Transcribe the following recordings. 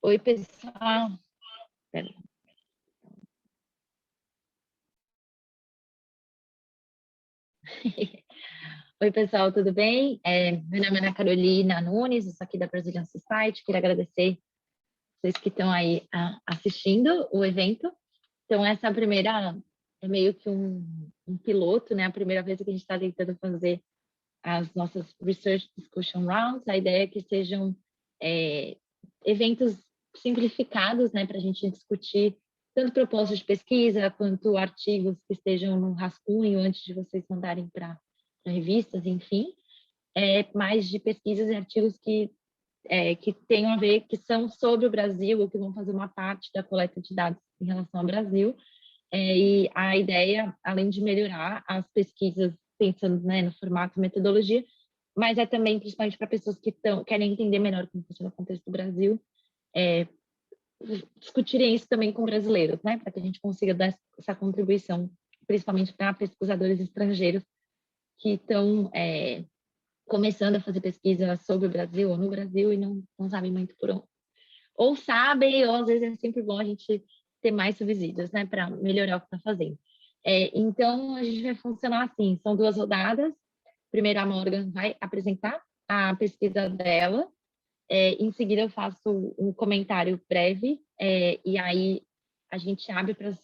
Oi, pessoal. Pera. Oi, pessoal, tudo bem? Meu nome é Ana Carolina Nunes, eu sou aqui da Brazilian Society. Queria agradecer vocês que estão aí assistindo o evento. Então, essa primeira é meio que um piloto, né? A primeira vez que a gente está tentando fazer as nossas Research Discussion Rounds. A ideia é que sejam eventos simplificados, né? Para a gente discutir tanto propostas de pesquisa quanto artigos que estejam no rascunho antes de vocês mandarem para revistas, enfim, mais de pesquisas e artigos que tenham a ver, que são sobre o Brasil, ou que vão fazer uma parte da coleta de dados em relação ao Brasil. E a ideia, além de melhorar as pesquisas, pensando, né, no formato, metodologia, mas é também, principalmente para pessoas que querem entender melhor como funciona o contexto do Brasil, discutirem isso também com brasileiros, né, para que a gente consiga dar essa contribuição, principalmente para pesquisadores estrangeiros que estão começando a fazer pesquisa sobre o Brasil ou no Brasil e não sabem muito por onde. Ou sabem, ou às vezes é sempre bom a gente ter mais subsídios, né, para melhorar o que está fazendo. Então, a gente vai funcionar assim, são 2 rodadas. Primeiro, a Morgan vai apresentar a pesquisa dela, em seguida eu faço um comentário breve, e aí a gente abre para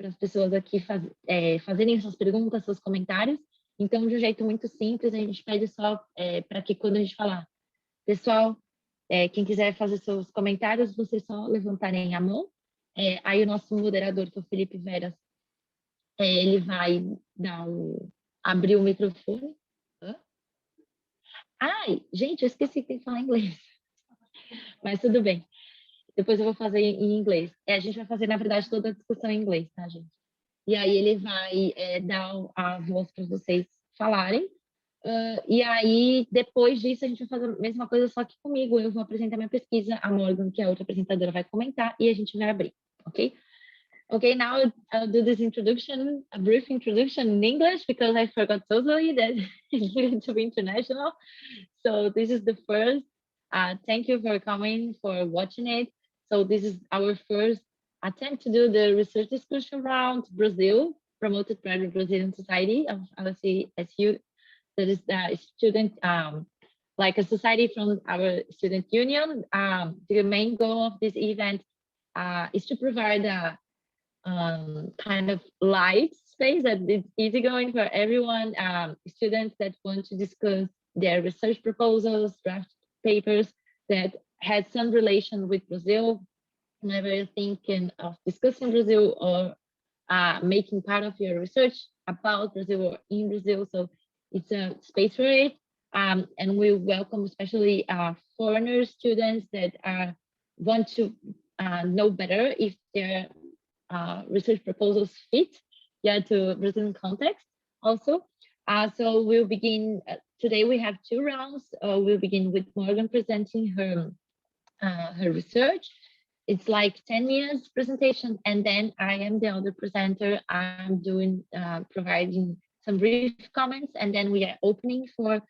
as pessoas aqui fazerem suas perguntas, seus comentários. Então, de um jeito muito simples, a gente pede só para que quando a gente falar, pessoal, quem quiser fazer seus comentários, vocês só levantarem a mão. Aí o nosso moderador, que é o Felipe Veras, ele vai abrir o microfone. Ai, gente, eu esqueci que tem que falar inglês. Mas tudo bem. Depois eu vou fazer em inglês. A gente vai fazer, na verdade, toda a discussão em inglês, tá, gente? E aí ele vai dar a voz para vocês falarem. E aí, depois disso, a gente vai fazer a mesma coisa, só que comigo. Eu vou apresentar minha pesquisa, a Morgan, que é a outra apresentadora, vai comentar e a gente vai abrir, ok? Okay, now I'll do this introduction, a brief introduction in English, because I forgot totally that it's going to be international. So this is the first. Thank you for coming, for watching it. So this is our first attempt to do the research discussion round, Brazil, promoted by the Brazilian Society of LSESU. That is the student, like a society from our student union. The main goal of this event is to provide a kind of light space that it's easygoing for everyone, students that want to discuss their research proposals, draft papers that had some relation with Brazil, whenever you're thinking of discussing Brazil or making part of your research about Brazil or in Brazil. So it's a space for it. And we welcome especially foreigner students that want to know better if their research proposals fit to Brazilian context also. So we'll begin, today we have 2 rounds. We'll begin with Morgan presenting her research. It's like 10 minutes presentation, and then I am the other presenter. I'm doing, providing some brief comments, and then we are opening for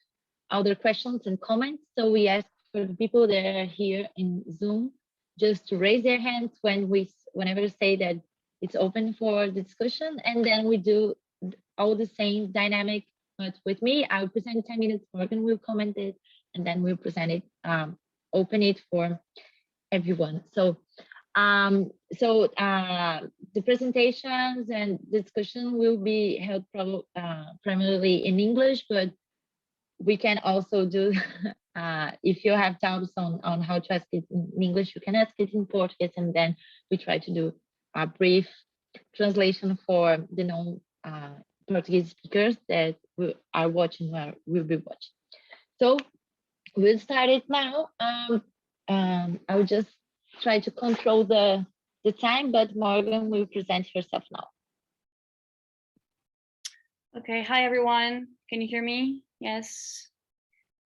other questions and comments. So we ask for the people that are here in Zoom just to raise their hands whenever we say that it's open for discussion, and then we do all the same dynamic, but with me, I'll present 10 minutes, Morgan will comment it, and then we'll present it, open it for everyone. So, the presentations and discussion will be held primarily in English, but we can also do, if you have doubts on how to ask it in English, you can ask it in Portuguese, and then we try to do a brief translation for the non-Portuguese speakers that are watching or will be watching. So we'll start it now. I'll just try to control the time, but Morgan will present herself now. Okay, hi everyone. Can you hear me? Yes.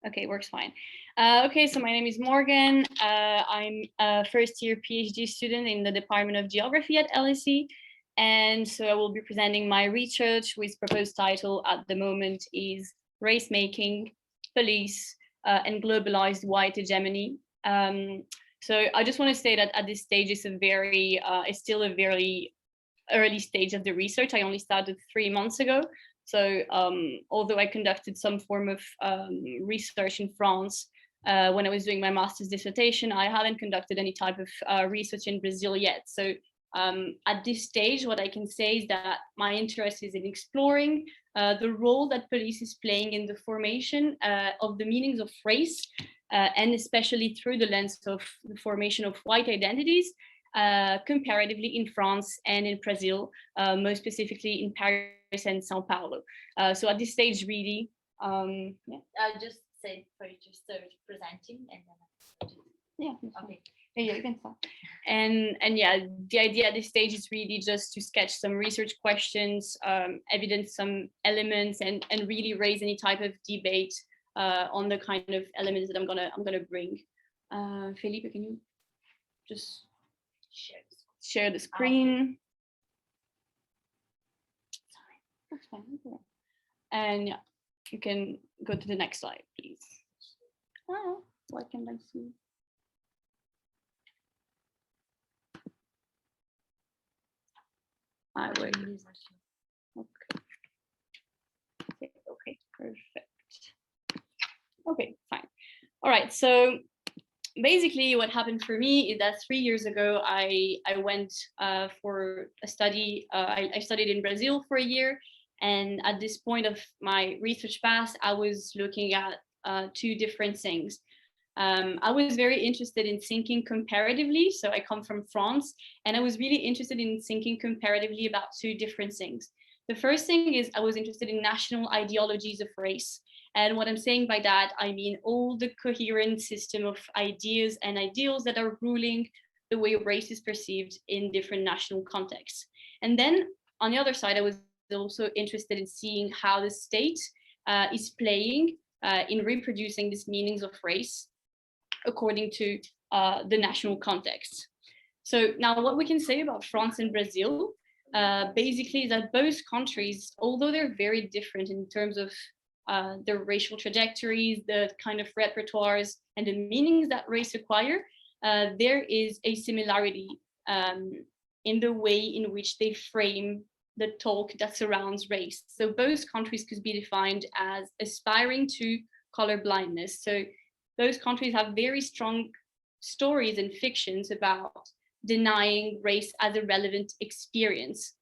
Okay, works fine. Okay, so my name is Morgan. I'm a first-year PhD student in the Department of Geography at LSE. And so I will be presenting my research, which proposed title at the moment is Race Making, Police, and Globalized White Hegemony. So I just want to say that at this stage, it's still a very early stage of the research. I only started 3 months ago. So although I conducted some form of research in France when I was doing my master's dissertation, I haven't conducted any type of research in Brazil yet. So at this stage, what I can say is that my interest is in exploring the role that police is playing in the formation of the meanings of race, and especially through the lens of the formation of white identities, comparatively in France and in Brazil, most specifically in Paris and Sao Paulo. So at this stage, really, Yeah, I'll just say for you to start presenting and then. Yeah. Okay. Yeah, you can start. And yeah, the idea at this stage is really just to sketch some research questions, evidence some elements, and really raise any type of debate on the kind of elements that I'm gonna bring. Felipe, can you just share the screen? Sorry, that's fine. And yeah, you can go to the next slide, please. Oh, why can't I see? I will. Okay, perfect. Okay, fine. All right, so basically what happened for me is that 3 years ago, I went for a study. I studied in Brazil for a year. And at this point of my research path, I was looking at 2 different things. I was very interested in thinking comparatively. So I come from France, and I was really interested in thinking comparatively about 2 different things. The first thing is I was interested in national ideologies of race. And what I'm saying by that, I mean all the coherent system of ideas and ideals that are ruling the way race is perceived in different national contexts. And then on the other side, I was also interested in seeing how the state is playing in reproducing these meanings of race according to the national context. So now what we can say about France and Brazil basically is that both countries, although they're very different in terms of their racial trajectories, the kind of repertoires and the meanings that race acquire, there is a similarity in the way in which they frame the talk that surrounds race. So both countries could be defined as aspiring to color blindness. So those countries have very strong stories and fictions about denying race as a relevant experience,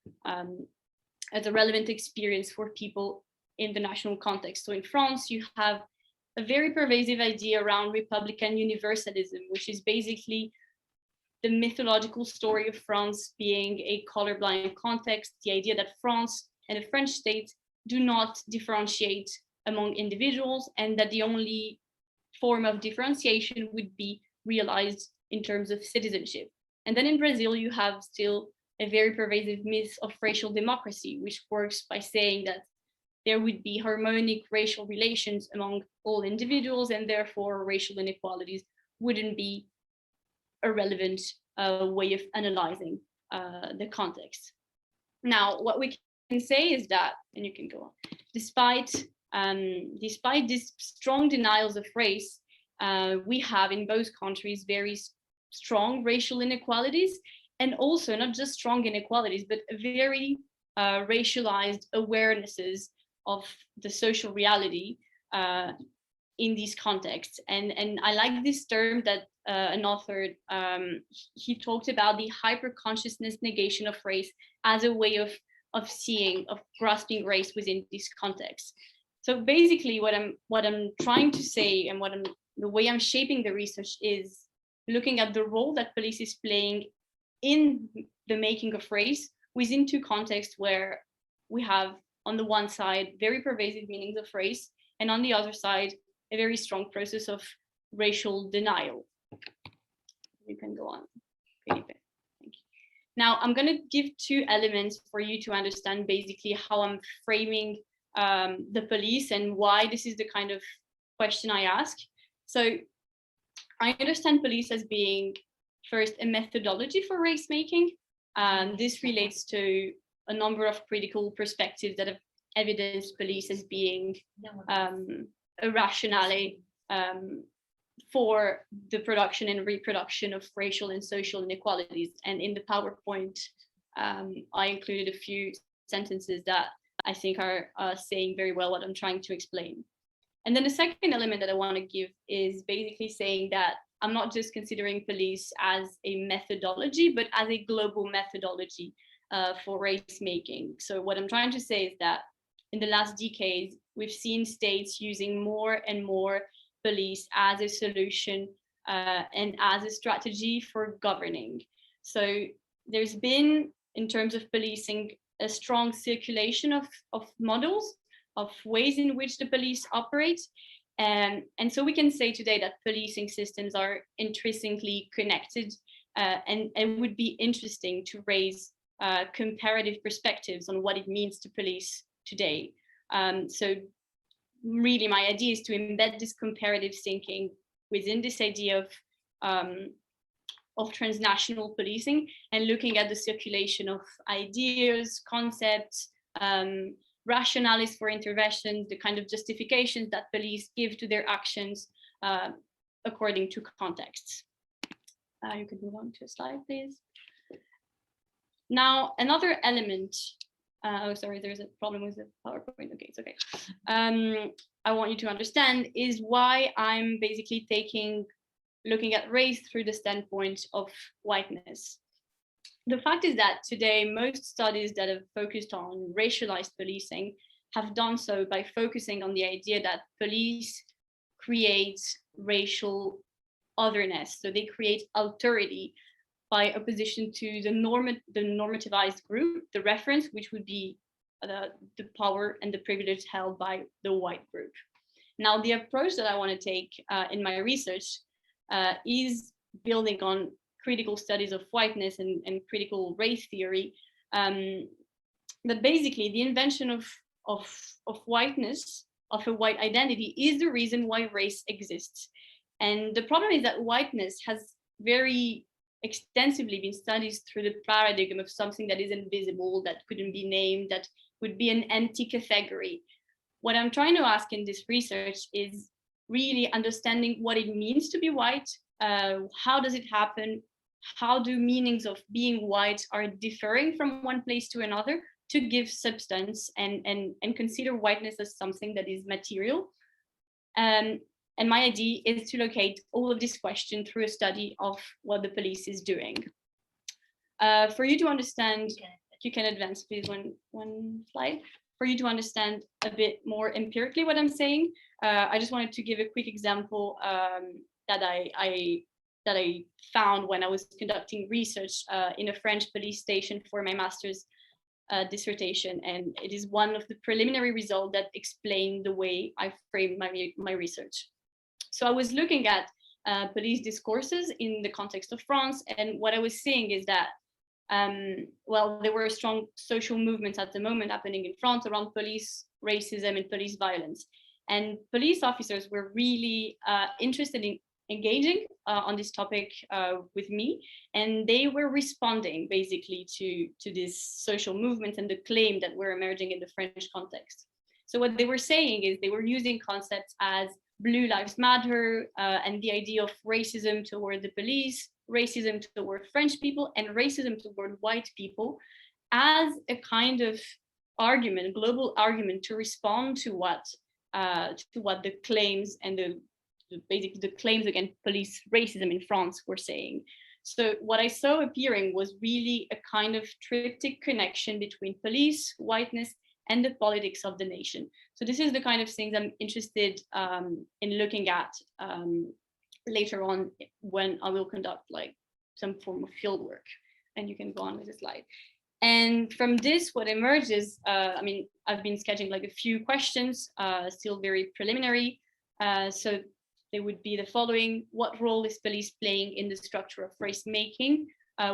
for people in the national context. So in France, you have a very pervasive idea around Republican universalism, which is basically the mythological story of France being a colorblind context, the idea that France and the French state do not differentiate among individuals, and that the only form of differentiation would be realized in terms of citizenship. And then in Brazil, you have still a very pervasive myth of racial democracy, which works by saying that there would be harmonic racial relations among all individuals, and therefore racial inequalities wouldn't be a relevant way of analyzing the context. Now, what we can say is that, and you can go on, despite these strong denials of race, we have in both countries very strong racial inequalities, and also not just strong inequalities, but very racialized awarenesses of the social reality in these contexts. And I like this term that an author, he talked about the hyper-consciousness negation of race as a way of grasping race within this context. So basically what I'm trying to say, and the way I'm shaping the research, is looking at the role that police is playing in the making of race within 2 contexts where we have, on the one side, very pervasive meanings of race, and on the other side, a very strong process of racial denial. You can go on, Felipe. Thank you. Now, I'm going to give 2 elements for you to understand basically how I'm framing the police and why this is the kind of question I ask. So I understand police as being, first, a methodology for race making. This relates to a number of critical perspectives that have evidenced police as being a rationale for the production and reproduction of racial and social inequalities. And in the PowerPoint, I included a few sentences that I think are saying very well what I'm trying to explain. And then the second element that I want to give is basically saying that I'm not just considering police as a methodology, but as a global methodology for race making. So what I'm trying to say is that in the last decades, we've seen states using more and more police as a solution and as a strategy for governing. So there's been, in terms of policing, a strong circulation of models, of ways in which the police operate. And so we can say today that policing systems are intrinsically connected, and it would be interesting to raise comparative perspectives on what it means to police today. So really my idea is to embed this comparative thinking within this idea of transnational policing and looking at the circulation of ideas, concepts, rationales for interventions, the kind of justifications that police give to their actions according to contexts. You can move on to a slide, please. Now, another element, oh, sorry, there's a problem with the PowerPoint. Okay, it's okay. I want you to understand is why I'm basically looking at race through the standpoint of whiteness. The fact is that today, most studies that have focused on racialized policing have done so by focusing on the idea that police create racial otherness. So they create alterity by opposition to the normativized group, the reference, which would be the power and the privilege held by the white group. Now, the approach that I want to take in my research is building on critical studies of whiteness and critical race theory. But basically, the invention of whiteness, of a white identity, is the reason why race exists. And the problem is that whiteness has very extensively been studied through the paradigm of something that is invisible, that couldn't be named, that would be an empty category. What I'm trying to ask in this research is really understanding what it means to be white, how does it happen, how do meanings of being white are differing from one place to another to give substance and consider whiteness as something that is material. And my idea is to locate all of this question through a study of what the police is doing. For you to understand, you can advance please one slide. For you to understand a bit more empirically what I'm saying, I just wanted to give a quick example that I found when I was conducting research in a French police station for my master's dissertation. And it is one of the preliminary results that explain the way I framed my research. So I was looking at police discourses in the context of France, and what I was seeing is that, well, there were strong social movements at the moment happening in France around police racism and police violence. And police officers were really interested in engaging on this topic with me, and they were responding basically to this social movement and the claim that were emerging in the French context. So what they were saying is they were using concepts as Blue Lives Matter and the idea of racism toward the police, racism toward French people, and racism toward white people as a kind of argument, a global argument to respond to what the claims and basically the claims against police racism in France were saying. So what I saw appearing was really a kind of triptych connection between police, whiteness, and the politics of the nation. So this is the kind of things I'm interested in looking at later on when I will conduct like some form of field work. And you can go on with the slide. And from this, what emerges, I mean, I've been sketching like a few questions, still very preliminary. So they would be the following: what role is police playing in the structure of race making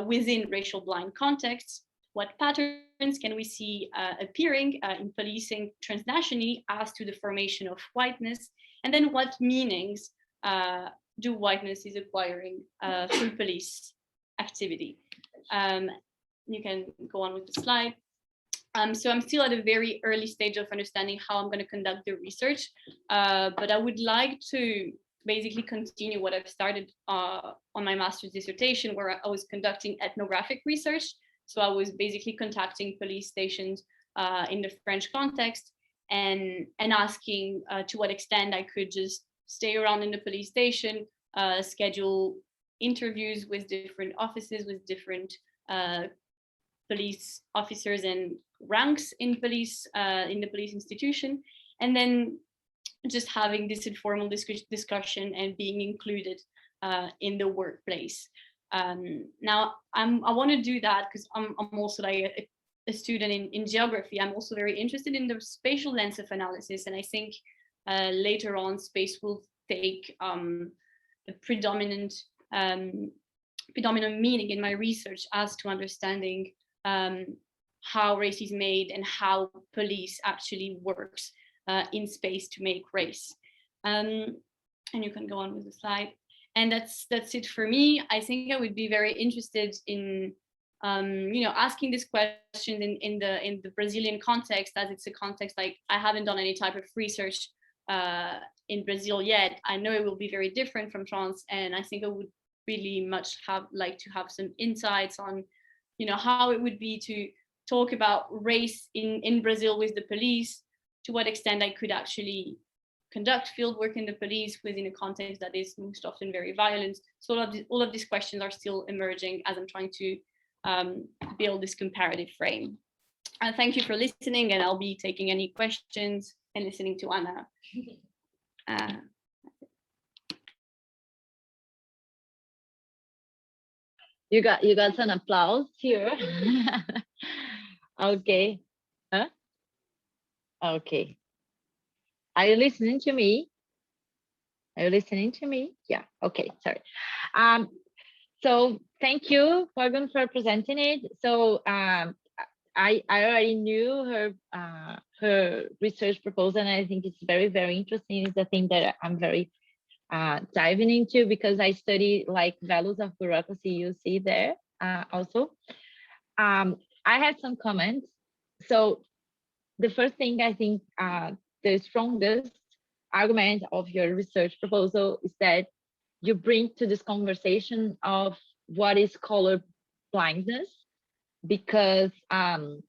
within racial blind contexts? What patterns can we see appearing in policing transnationally as to the formation of whiteness? And then what meanings do whiteness is acquiring through police activity? You can go on with the slide. So I'm still at a very early stage of understanding how I'm going to conduct the research, but I would like to basically continue what I've started on my master's dissertation, where I was conducting ethnographic research. So I was basically contacting police stations in the French context and asking to what extent I could just stay around in the police station, schedule interviews with different offices, with different police officers and ranks in the police institution, and then just having this informal discussion and being included in the workplace. Now, I want to do that because I'm also like a student in geography. I'm also very interested in the spatial lens of analysis, and I think later on space will take a predominant meaning in my research as to understanding how race is made and how police actually works in space to make race. And you can go on with the slide. And that's it for me. I think I would be very interested in asking this question in the Brazilian context, as it's a context like I haven't done any type of research in Brazil yet. I know it will be very different from France, and I think I would really much like to have some insights on how it would be to talk about race in Brazil with the police, to what extent I could actually conduct field work in the police within a context that is most often very violent. So all of these questions are still emerging as I'm trying to build this comparative frame. Thank you for listening, and I'll be taking any questions and listening to Anna. You got some applause here. Okay. Huh? Okay. Are you listening to me? Are you listening to me? Yeah. Okay. Sorry. So thank you, Morgan, for presenting it. So I already knew her research proposal, and I think it's very, very interesting. It's a thing that I'm very diving into, because I study like values of bureaucracy. You see there also. I had some comments. So the first thing, I think the strongest argument of your research proposal is that you bring to this conversation of what is color blindness, because I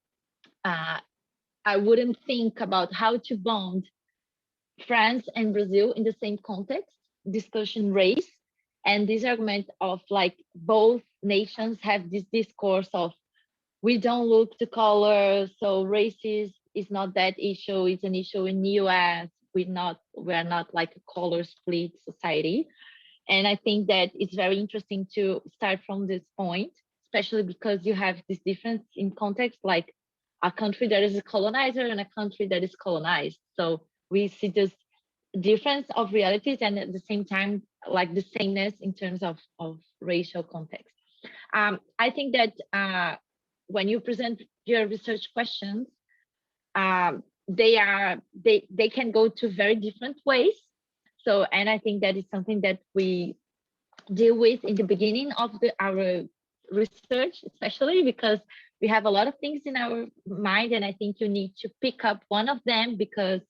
wouldn't think about how to bond France and Brazil in the same context, discussion race, and this argument of like both nations have this discourse of we don't look to color, so race is not that issue. It's an issue in the US. We're not like a color split society. And I think that it's very interesting to start from this point, especially because you have this difference in context, like a country that is a colonizer and a country that is colonized. So we see this difference of realities, and at the same time, like the sameness in terms of racial context. I think that when you present your research questions, they can go to very different ways. So, and I think that is something that we deal with in the beginning of our research, especially because we have a lot of things in our mind, and I think you need to pick up one of them, because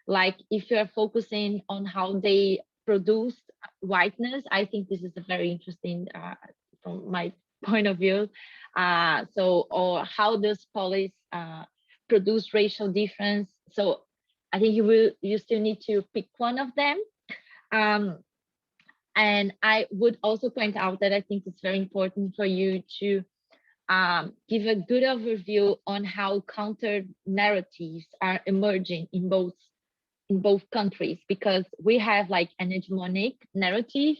like if you're focusing on how they produce whiteness, I think this is a very interesting from my point of view. Or how does police produce racial difference? So I think you still need to pick one of them. And I would also point out that I think it's very important for you to give a good overview on how counter narratives are emerging in both countries, because we have like an hegemonic narrative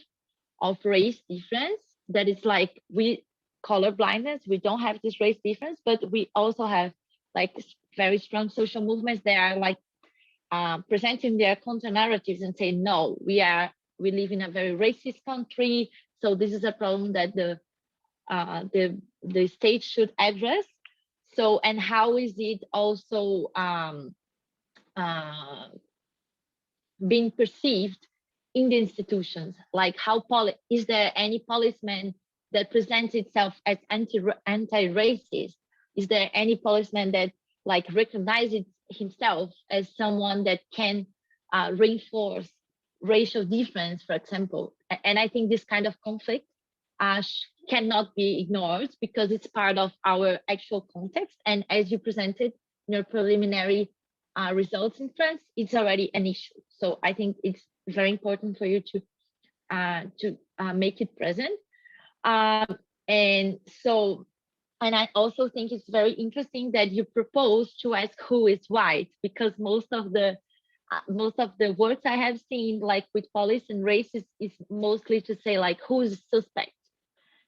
of race difference that is like we color blindness, we don't have this race difference, but we also have like very strong social movements that are like presenting their counter narratives and say, no, we live in a very racist country, so this is a problem that the state should address. So, and how is it also being perceived in the institutions? Like how is there any policeman that presents itself as anti-racist? Is there any policeman that like recognizes himself as someone that can reinforce racial difference, for example. And I think this kind of conflict cannot be ignored because it's part of our actual context. And as you presented in your preliminary results in France, it's already an issue. So I think it's very important for you to make it present. And I also think it's very interesting that you propose to ask who is white, because most of the words I have seen, like with police and race, is mostly to say like who is suspect,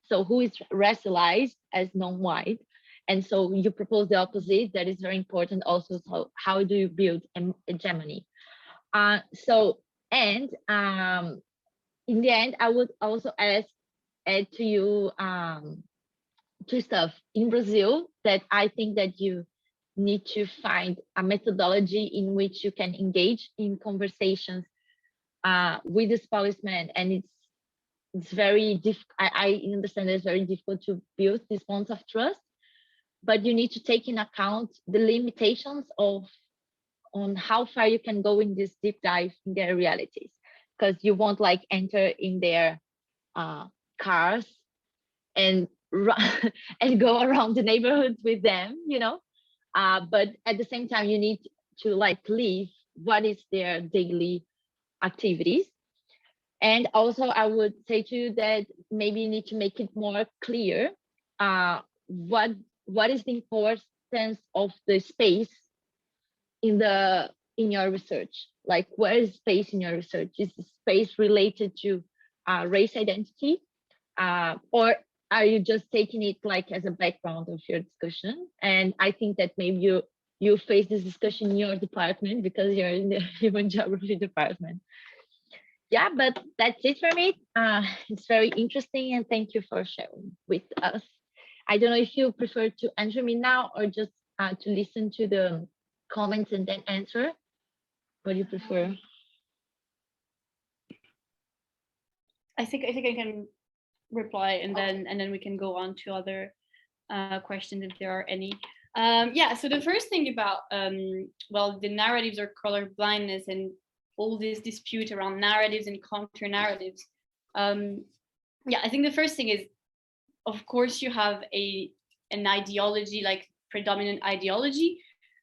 so who is racialized as non-white. And so you propose the opposite. That is very important also. So how do you build hegemony? In the end, I would also add to you two stuff in Brazil that I think that you need to find a methodology in which you can engage in conversations with this policeman. And it's very difficult. I understand it's very difficult to build these bonds of trust, but you need to take in account the limitations on how far you can go in this deep dive in their realities, because you won't like enter in their cars and and go around the neighborhood with them, but at the same time you need to like live what is their daily activities. And also I would say to you that maybe you need to make it more clear what is the importance of the space in your research. Like, where is space in your research? Is the space related to race identity, or are you just taking it like as a background of your discussion? And I think that maybe you face this discussion in your department because you're in the human geography department. Yeah, but that's it for me. It's very interesting, and thank you for sharing with us. I don't know if you prefer to answer me now or just to listen to the comments and then answer. What do you prefer? I think I can reply, and then we can go on to other questions if there are any. Yeah, so the first thing about well, the narratives or color blindness and all this dispute around narratives and counter narratives. Yeah, I think the first thing is, of course, you have an ideology, like predominant ideology,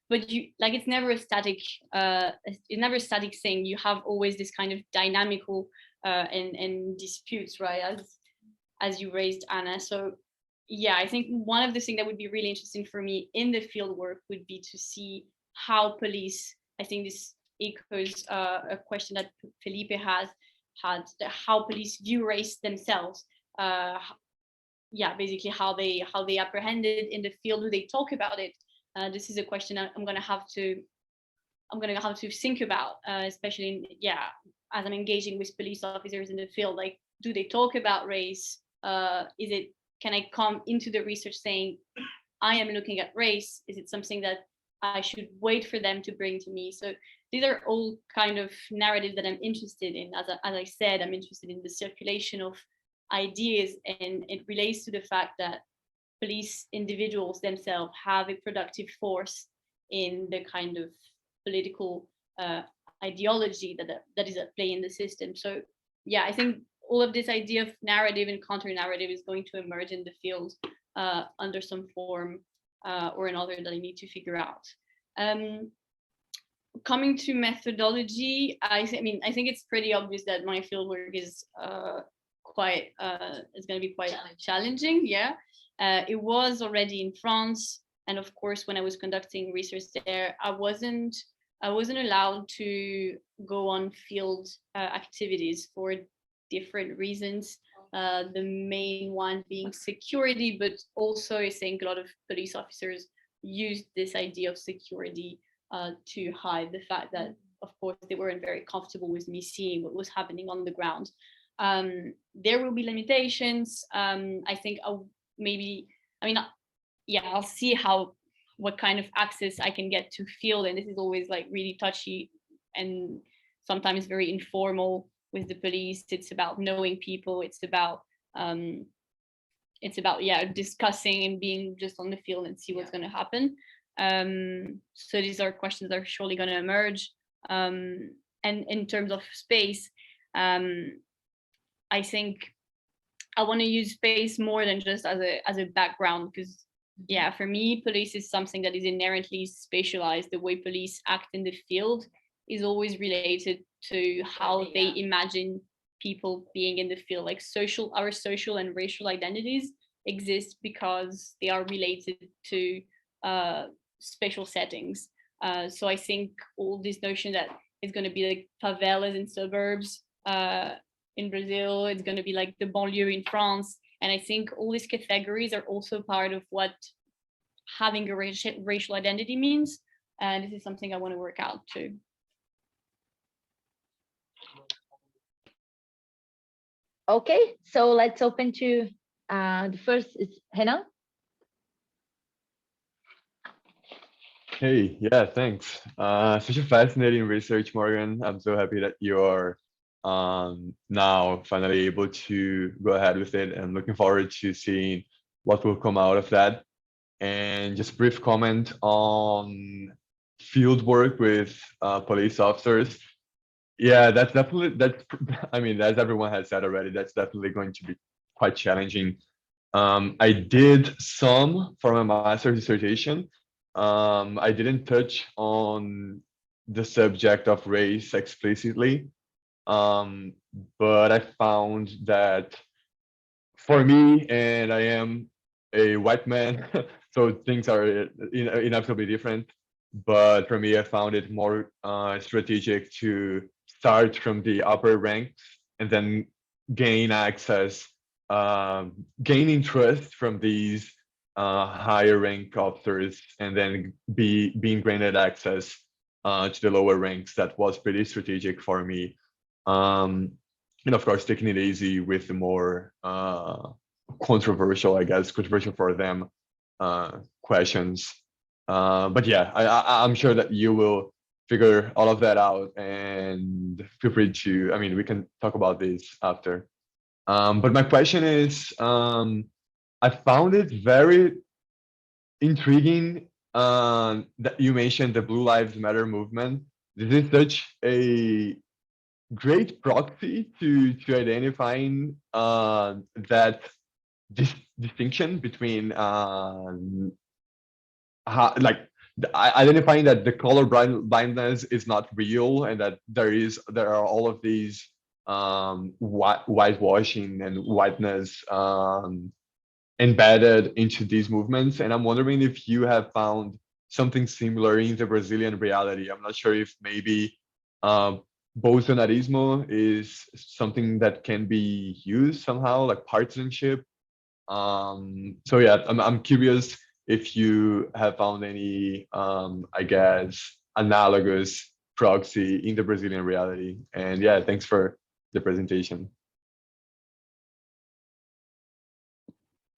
but you like it's never a static thing. You have always this kind of dynamical and disputes, right? As you raised, Anna. So yeah, I think one of the things that would be really interesting for me in the field work would be to see how police, I think this echoes a question that Felipe had, how police view race themselves. Yeah, basically how they apprehend it in the field. Do they talk about it? This is a question I'm gonna have to think about, especially as I'm engaging with police officers in the field. Like, do they talk about race? Can I come into the research saying I am looking at race? Is it something that I should wait for them to bring to me? So these are all kind of narratives that I'm interested in. As I said, I'm interested in the circulation of ideas, and it relates to the fact that police individuals themselves have a productive force in the kind of political ideology that is at play in the system. So yeah, I think all of this idea of narrative and counter narrative is going to emerge in the field under some form or another that I need to figure out. Coming to methodology, I think it's pretty obvious that my fieldwork is going to be quite challenging. Yeah, it was already in France, and of course, when I was conducting research there, I wasn't allowed to go on field activities for different reasons. The main one being security, but also I think a lot of police officers used this idea of security to hide the fact that, of course, they weren't very comfortable with me seeing what was happening on the ground. There will be limitations. I think I'll see what kind of access I can get to field, and this is always like really touchy and sometimes very informal with the police. It's about knowing people. It's about discussing and being just on the field and see what's going to happen. So these are questions that are surely going to emerge. And in terms of space, I think I want to use space more than just as a background, because yeah, for me, police is something that is inherently spatialized. The way police act in the field is always related to how they imagine people being in the field. Like our social and racial identities exist because they are related to spatial settings. So I think all this notion that it's going to be like favelas in suburbs in Brazil, it's going to be like the banlieue in France. And I think all these categories are also part of what having a racial identity means. And this is something I want to work out too. Okay, so let's open to the first is Renan. Hey, yeah, thanks. Such a fascinating research, Morgan. I'm so happy that you're now finally able to go ahead with it, and looking forward to seeing what will come out of that. And just brief comment on field work with police officers. Yeah, that's I mean, as everyone has said already, that's definitely going to be quite challenging. I did some for my master's dissertation. I didn't touch on the subject of race explicitly, but I found that for me, and I am a white man, so things are inevitably different. But for me, I found it more strategic to start from the upper ranks and then gain access, gaining trust from these higher rank officers, and then being granted access to the lower ranks. That was pretty strategic for me. And of course, taking it easy with the more controversial, I guess, controversial for them questions. But yeah, I'm sure that you will figure all of that out, and feel free to, I mean, we can talk about this after. But my question is, I found it very intriguing that you mentioned the Blue Lives Matter movement. This is such a great proxy to identifying that distinction between like identifying that the color blindness is not real, and that there are all of these whitewashing and whiteness embedded into these movements. And I'm wondering if you have found something similar in the Brazilian reality. I'm not sure if maybe Bolsonarismo is something that can be used somehow, like partisanship. So yeah, I'm curious if you have found any, I guess, analogous proxy in the Brazilian reality. And yeah, thanks for the presentation.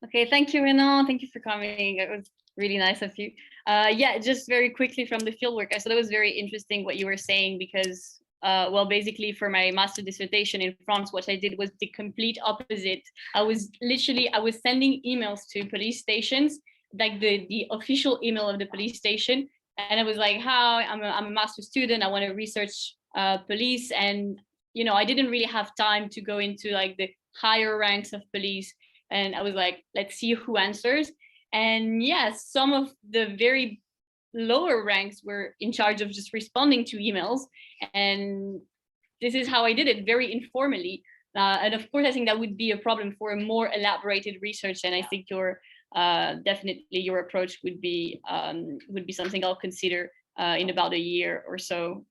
Okay, thank you, Renan. Thank you for coming. It was really nice of you. Yeah, just very quickly from the fieldwork, I thought it was very interesting what you were saying, because well, basically for my master dissertation in France, what I did was the complete opposite. I was sending emails to police stations, like the official email of the police station. And I was like, hi, I'm a master student. I want to research police. And, you know, I didn't really have time to go into like the higher ranks of police. And I was like, let's see who answers. And yes, some of the very lower ranks were in charge of just responding to emails. And this is how I did it, very informally. And of course, I think that would be a problem for a more elaborated research. And I think definitely your approach would be something I'll consider in about a year or so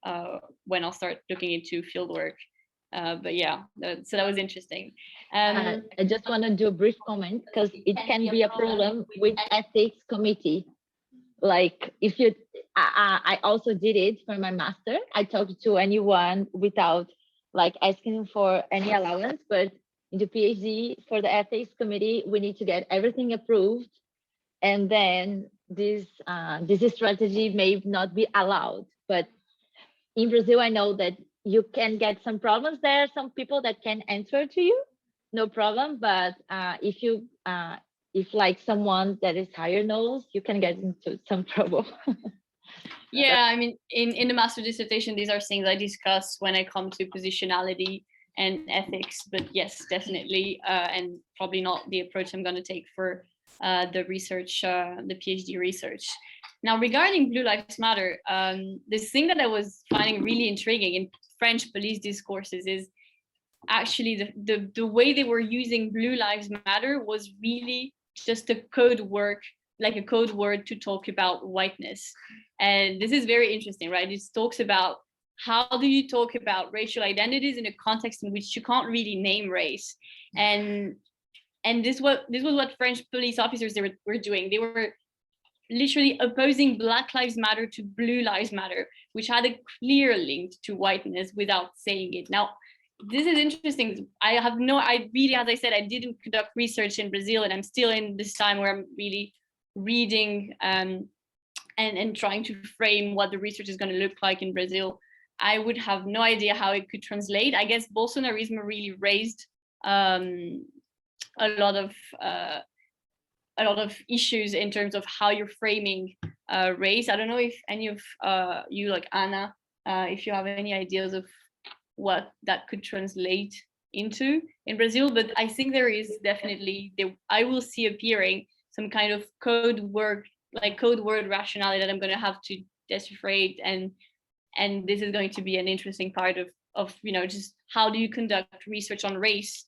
when I'll start looking into fieldwork. But yeah, so that was interesting. I just want to do a brief comment, because it can be a problem with ethics committee. Like if you, I also did it for my master. I talked to anyone without like asking for any allowance, but in the PhD for the ethics committee, we need to get everything approved, and then this strategy may not be allowed. But in Brazil, I know that you can get some problems there. Some people that can answer to you, no problem. But if like someone that is higher knows, you can get into some trouble. Yeah, I mean, in the master dissertation, these are things I discuss when I come to positionality. and ethics. But yes, definitely, and probably not the approach I'm going to take for the research, the PhD research. Now, regarding Blue Lives Matter, this thing that I was finding really intriguing in French police discourses is actually the way they were using Blue Lives Matter was really just a code word, like a code word to talk about whiteness. And this is very interesting, right? It talks about how do you talk about racial identities in a context in which you can't really name race. And this was what French police officers were doing. They were literally opposing Black Lives Matter to Blue Lives Matter, which had a clear link to whiteness without saying it. Now, this is interesting. I really, as I said, I didn't conduct research in Brazil, and I'm still in this time where I'm really reading and trying to frame what the research is going to look like in Brazil. I would have no idea how it could translate. I guess Bolsonarismo really raised a lot of issues in terms of how you're framing race. I don't know if any of you, like Anna, if you have any ideas of what that could translate into in Brazil, but I think there is definitely, I will see appearing some kind of code word rationality that I'm going to have to decipherate, and this is going to be an interesting part of just how do you conduct research on race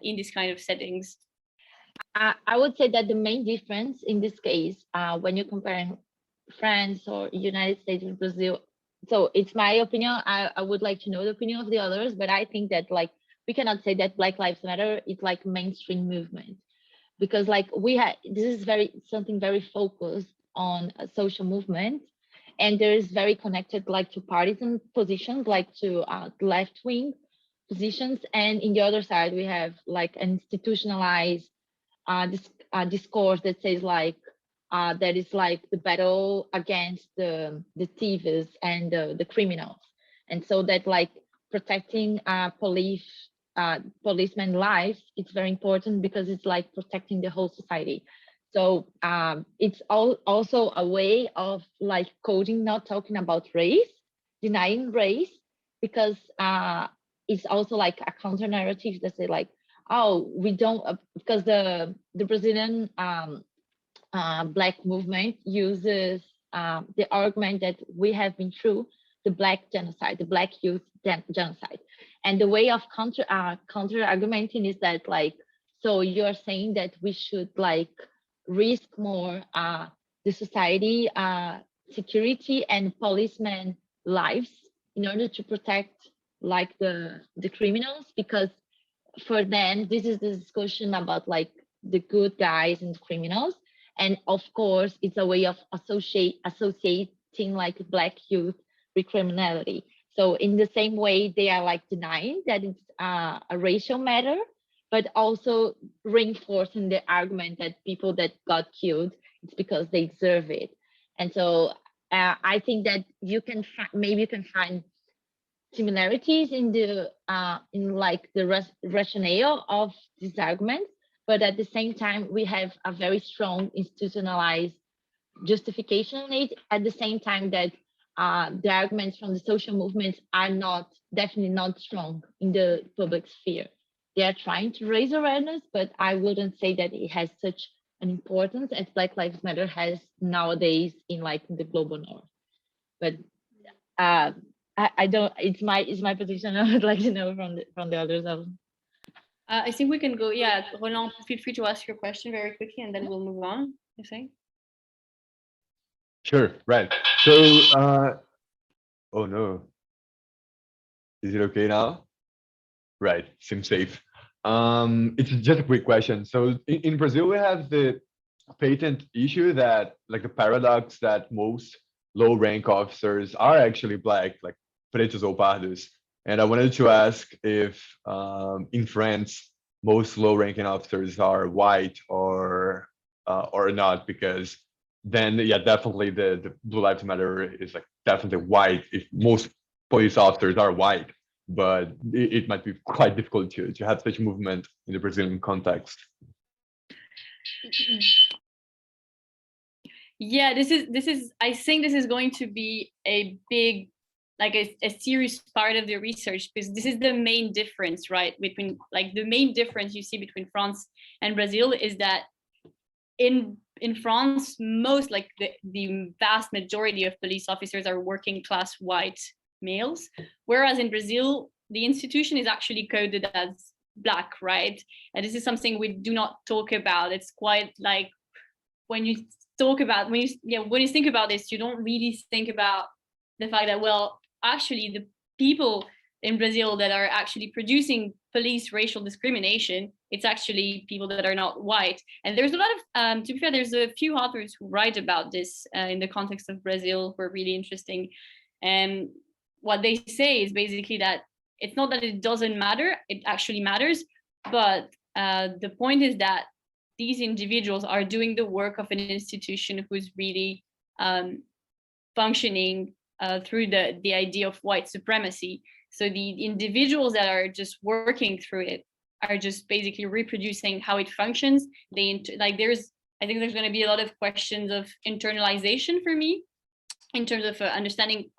in this kind of settings. I would say that the main difference in this case, when you're comparing France or United States with Brazil, so it's my opinion. I would like to know the opinion of the others, but I think that like we cannot say that Black Lives Matter is like mainstream movement, because like this is something very focused on a social movement, and there is very connected like to partisan positions, like to left wing positions, and in the other side we have like an institutionalized discourse that says like that is like the battle against the thieves and the criminals, and so that like protecting policemen lives, it's very important because it's like protecting the whole society. So it's also a way of like coding, not talking about race, denying race, because it's also like a counter narrative that say like, oh, we don't, because the Brazilian Black movement uses the argument that we have been through the Black genocide, the Black youth genocide. And the way of counter argumenting is that like, so you're saying that we should like risk more the society security and policemen lives in order to protect like the criminals, because for them this is the discussion about like the good guys and criminals, and of course it's a way of associating like Black youth with criminality. So in the same way they are like denying that it's a racial matter, but also reinforcing the argument that people that got killed, it's because they deserve it. And so I think that maybe you can find similarities in the rationale of this argument, but at the same time we have a very strong institutionalized justification on it. At the same time that the arguments from the social movements are definitely not strong in the public sphere. They are trying to raise awareness, but I wouldn't say that it has such an importance as Black Lives Matter has nowadays in like the global north. But I don't. It's my position. I would like to know from the others. I think we can go. Yeah, Roland, feel free to ask your question very quickly, and then we'll move on. You say? Sure. Right. So, oh no, is it okay now? Right. Seems safe. It's just a quick question. So in Brazil, we have the patent issue that like the paradox that most low rank officers are actually Black, like pretos ou pardos. And I wanted to ask if in France, most low ranking officers are white or not, because then yeah, definitely the Blue Lives Matter is like definitely white if most police officers are white, but it might be quite difficult to have such movement in the Brazilian context. Yeah, this is I think this is going to be a big like a serious part of the research, because this is the main difference, right? Between, like, the main difference you see between France and Brazil is that in France, most, like the vast majority of police officers are working class white males, whereas in Brazil, the institution is actually coded as Black, right? And this is something we do not talk about. It's quite like, when you talk about, when you think about this, you don't really think about the fact that, well, actually the people in Brazil that are actually producing police racial discrimination, it's actually people that are not white. And there's a lot of, to be fair, there's a few authors who write about this in the context of Brazil, who are really interesting. And what they say is basically that it's not that it doesn't matter, it actually matters. But the point is that these individuals are doing the work of an institution who's really functioning through the idea of white supremacy. So the individuals that are just working through it are just basically reproducing how it functions. I think there's going to be a lot of questions of internalization for me, in terms of understanding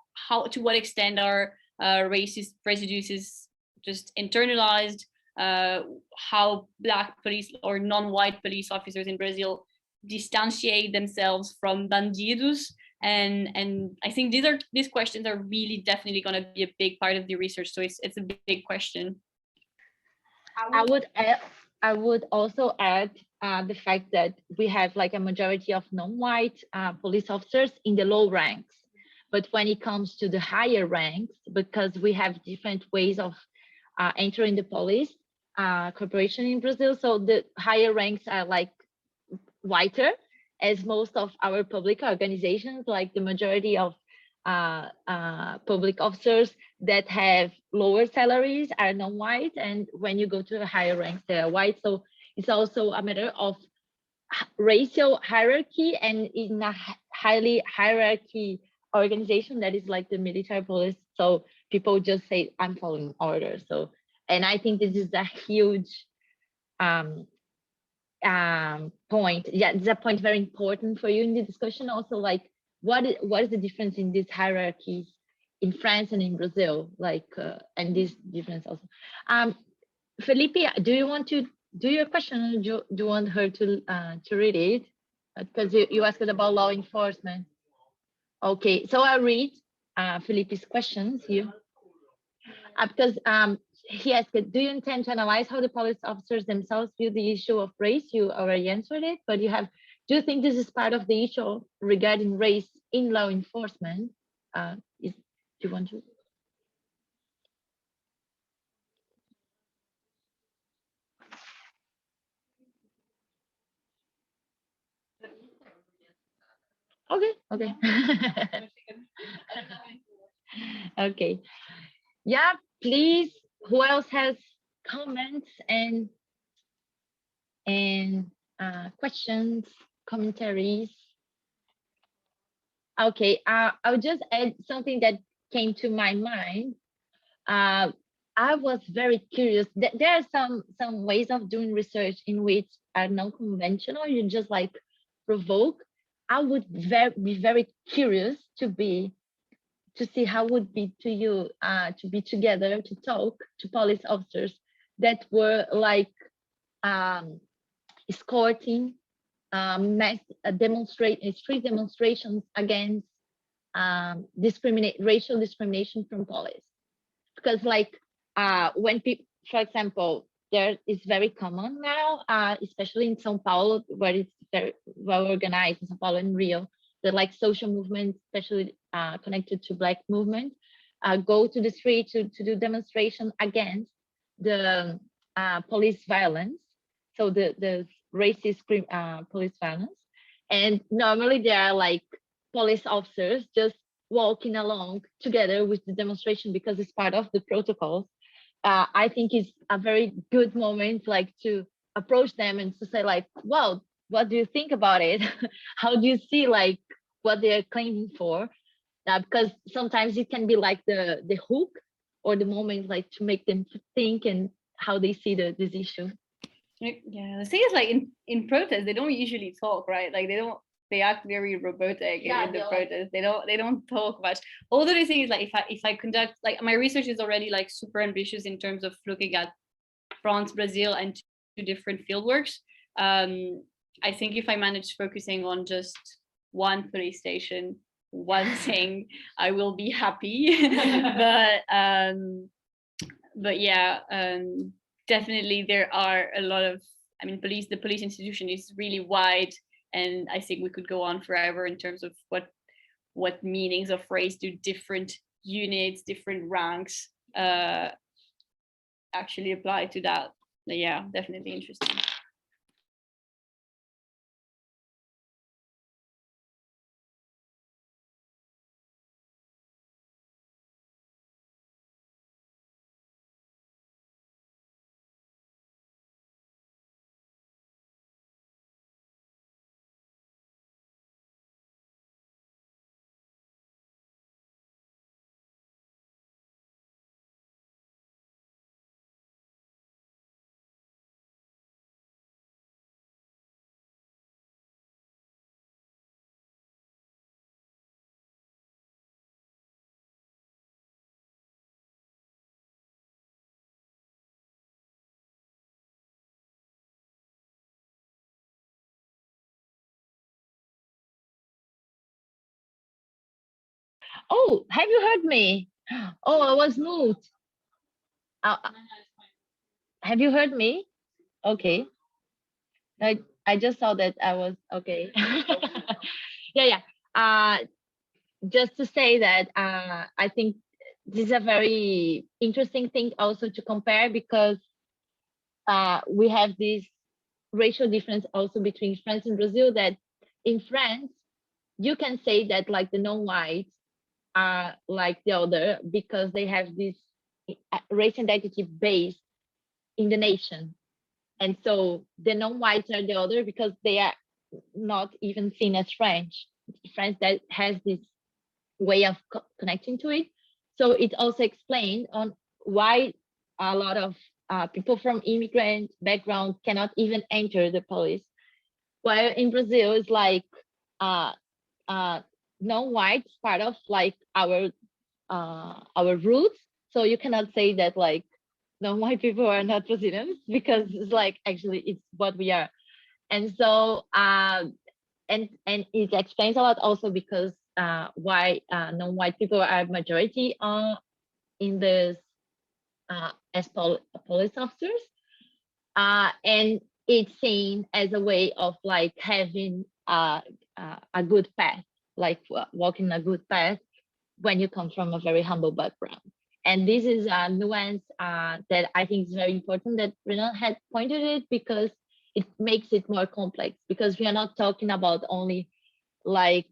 to what extent are racist prejudices just internalized, how Black police or non-white police officers in Brazil distantiate themselves from bandidos. And I think these questions are really definitely going to be a big part of the research. So it's a big question. I would also add the fact that we have like a majority of non-white police officers in the low ranks. But when it comes to the higher ranks, because we have different ways of entering the police corporation in Brazil, so the higher ranks are like whiter, as most of our public organizations, like the majority of public officers that have lower salaries are non-white, and when you go to the higher ranks, they are white. So it's also a matter of racial hierarchy, and in a highly hierarchy organization that is like the military police, so people just say, I'm following orders. So, and I think this is a huge point. Yeah, it's a point very important for you in the discussion. Also, like, what is the difference in these hierarchies in France and in Brazil? Like, and this difference also. Felipe, do you want to do your question? Or do you want her to read it? Because you asked about law enforcement. Okay, so I'll read Felipe's questions here. Because he asked, do you intend to analyze how the police officers themselves view the issue of race? You already answered it, but do you think this is part of the issue regarding race in law enforcement? Do you want to? Okay. Okay. Yeah, please. Who else has comments and questions, commentaries? Okay, I'll just add something that came to my mind. I was very curious. There are some ways of doing research in which are non-conventional. You just like provoke. I would be very curious to see how it would be to you to be together to talk to police officers that were like escorting mass street demonstrations against racial discrimination from police. Because like when people, for example, there is very common now, especially in São Paulo, where it's very well organized in São Paulo and Rio, that like social movements, especially connected to Black movement, go to the street to do demonstration against the police violence. So the racist police violence. And normally there are like police officers just walking along together with the demonstration because it's part of the protocols. I think it's a very good moment like to approach them and to say like, well, what do you think about it? How do you see like what they're claiming for? Because sometimes it can be like the hook or the moment like to make them think and how they see this issue. Yeah, the thing is like in protest, they don't usually talk, right? Like they they act very robotic Yeah, in the they're protest. They don't talk much. Although the thing is, like, if I conduct, like, my research is already like super ambitious in terms of looking at France, Brazil, and two different fieldworks. I think if I manage focusing on just one police station, one thing, I will be happy. But yeah, definitely there are a lot of, I mean, the police institution is really wide, and I think we could go on forever in terms of what meanings of race do different units, different ranks actually apply to that. But yeah, definitely interesting. Oh, have you heard me? Oh, I was mute. Have you heard me? Okay. I just saw that I was okay. Yeah. Just to say that I think this is a very interesting thing also to compare, because we have this racial difference also between France and Brazil, that in France, you can say that like the non-whites are like the other because they have this race identity based in the nation. And so the non-whites are the other because they are not even seen as French. France that has this way of connecting to it. So it also explained on why a lot of people from immigrant background cannot even enter the police. While in Brazil, it's like uh, non-white part of like our roots. So you cannot say that like non-white people are not Brazilians, because it's like actually it's what we are. And so and it explains a lot also because why non-white people are majority in this as police officers, and it's seen as a way of like having a good path, like walking a good path when you come from a very humble background. And this is a nuance that I think is very important that Renan had pointed it, because it makes it more complex, because we are not talking about only like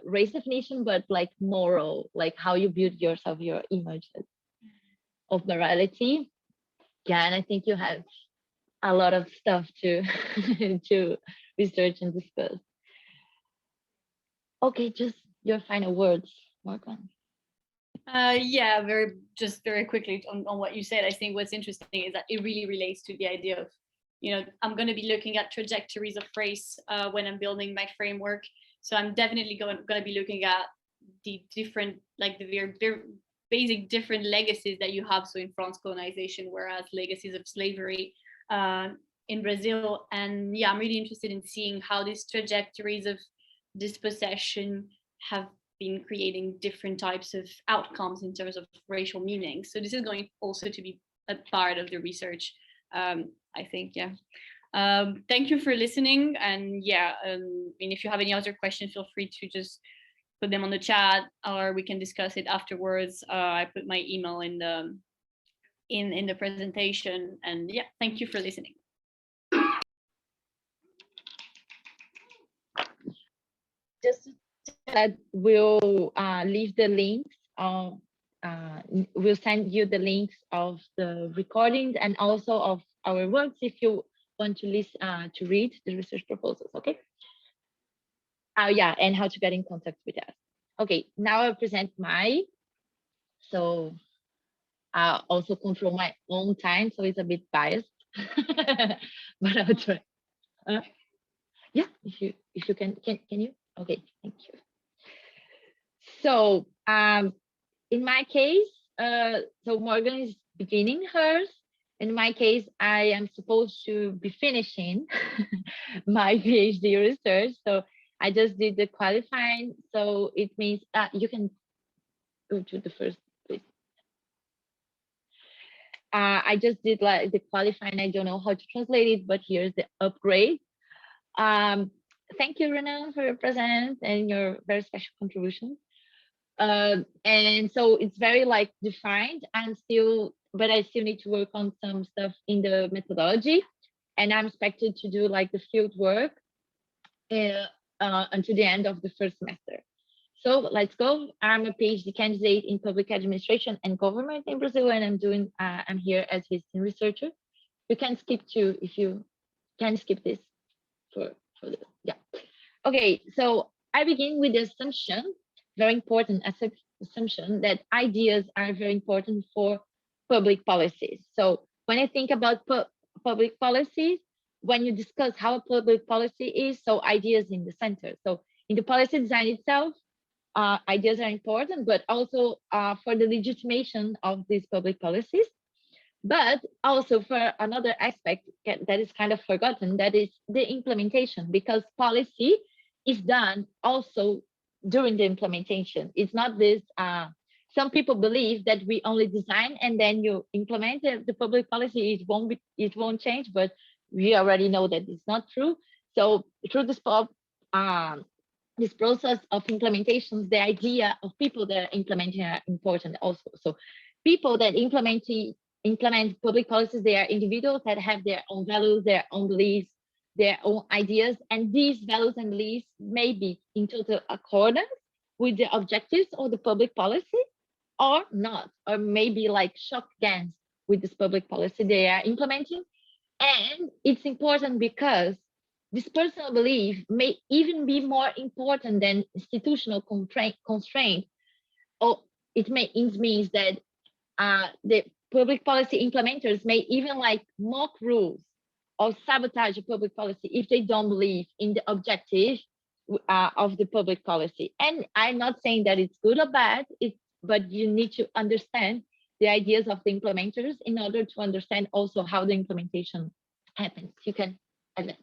race definition, but like moral, like how you build yourself, your image of morality. Yeah, and I think you have a lot of stuff to to research and discuss. Okay, just your final words, Morgan. Yeah, very quickly on what you said. I think what's interesting is that it really relates to the idea of, I'm going to be looking at trajectories of race when I'm building my framework. So I'm definitely going to be looking at the different, like the very basic different legacies that you have. So in France, colonization, whereas legacies of slavery in Brazil. And yeah, I'm really interested in seeing how these trajectories of dispossession have been creating different types of outcomes in terms of racial meaning. So this is going also to be a part of the research, I think. Yeah. Thank you for listening. And yeah, if you have any other questions, feel free to just put them on the chat, or we can discuss it afterwards. I put my email in the presentation. And yeah, thank you for listening. Just that we'll leave the links we'll send you the links of the recordings and also of our works if you want to listen to read the research proposals. Okay. Yeah, and how to get in contact with us. Okay, now I'll present so I'll also control my own time, so it's a bit biased, but I'll try. Yeah, if you can you? Okay, thank you. So in my case, so Morgan is beginning hers. In my case, I am supposed to be finishing my PhD research. So I just did the qualifying. So it means you can go to the first, please. I just did like the qualifying. I don't know how to translate it, but here's the upgrade. Thank you, Renan, for your presence and your very special contribution. And so it's very like defined. But I still need to work on some stuff in the methodology, and I'm expected to do like the field work until the end of the first semester. So let's go. I'm a PhD candidate in public administration and government in Brazil, and I'm here as visiting researcher. You can skip too if you can skip this for the, yeah. Okay, so I begin with the assumption, very important assumption, that ideas are very important for public policies. So when I think about public policies, when you discuss how a public policy is, so ideas in the center. So in the policy design itself, ideas are important, but also for the legitimation of these public policies. But also for another aspect that is kind of forgotten, that is the implementation, because policy is done also during the implementation. It's not this, some people believe that we only design and then you implement the public policy, it won't change, but we already know that it's not true. So through this process of implementations, the idea of people that are implementing are important also. So people that implement public policies, they are individuals that have their own values, their own beliefs, their own ideas, and these values and beliefs may be in total accordance with the objectives of the public policy or not, or maybe like shock against with this public policy they are implementing. And it's important because this personal belief may even be more important than institutional constraint, or it means that the public policy implementers may even like mock rules or sabotage a public policy if they don't believe in the objective of the public policy. And I'm not saying that it's good or bad, but you need to understand the ideas of the implementers in order to understand also how the implementation happens. You can advance.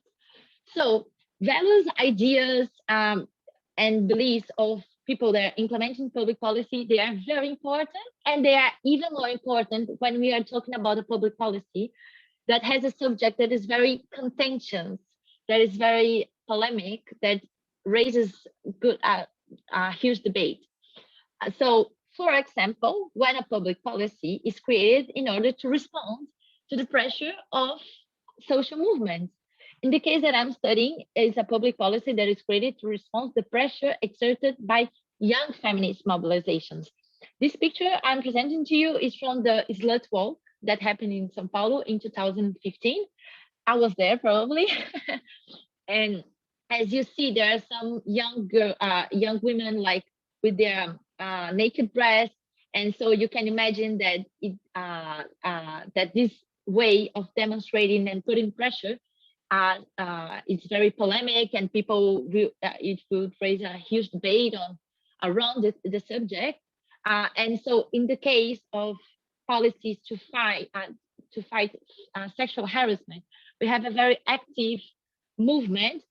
So values, ideas, and beliefs of people that are implementing public policy, they are very important, and they are even more important when we are talking about a public policy that has a subject that is very contentious, that is very polemic, that raises huge debate. So, for example, when a public policy is created in order to respond to the pressure of social movements. In the case that I'm studying, is a public policy that is created to respond to the pressure exerted by young feminist mobilizations. This picture I'm presenting to you is from the Slut Walk that happened in São Paulo in 2015. I was there probably. And as you see, there are some young women like with their naked breasts. And so you can imagine that that this way of demonstrating and putting pressure it's very polemic, and it would raise a huge debate around the subject. And so in the case of policies to fight sexual harassment, we have a very active movement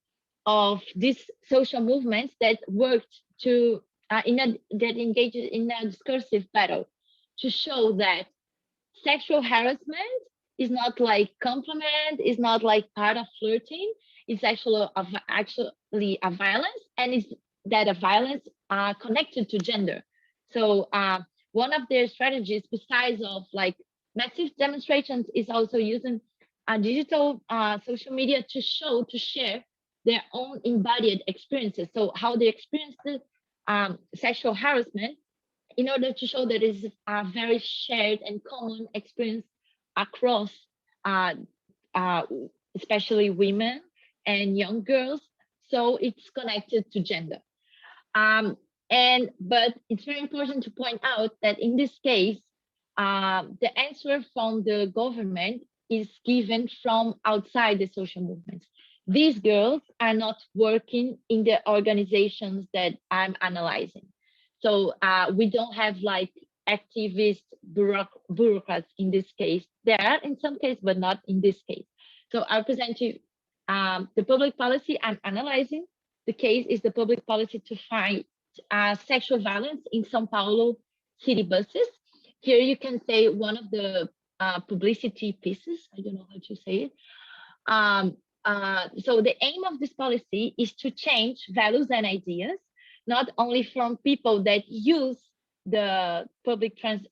of these social movements that worked that engaged in a discursive battle to show that sexual harassment is not like compliment, is not like part of flirting. It's actually a violence, and it's that a violence connected to gender. So one of their strategies, besides of like massive demonstrations, is also using digital social media to share their own embodied experiences. So how they experienced sexual harassment, in order to show that it's a very shared and common experience across especially women and young girls. So it's connected to gender. But it's very important to point out that in this case, the answer from the government is given from outside the social movements. these girls are not working in the organizations that I'm analyzing. So we don't have like activist bureaucrats in this case. There are in some cases, but not in this case. So I'll present you the public policy I'm analyzing. The case is the public policy to fight sexual violence in São Paulo city buses. Here you can say one of the publicity pieces. I don't know how to say it. So the aim of this policy is to change values and ideas, not only from people that use the public transit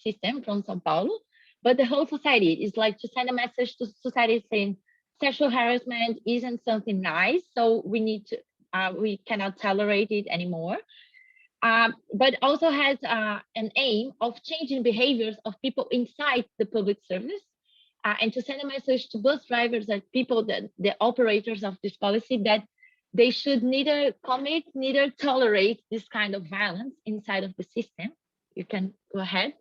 system from São Paulo, but the whole society. Is like to send a message to society saying sexual harassment isn't something nice, so we need to we cannot tolerate it anymore. But also has an aim of changing behaviors of people inside the public service, and to send a message to bus drivers and people that the operators of this policy that they should neither commit, neither tolerate this kind of violence inside of the system. You can go ahead.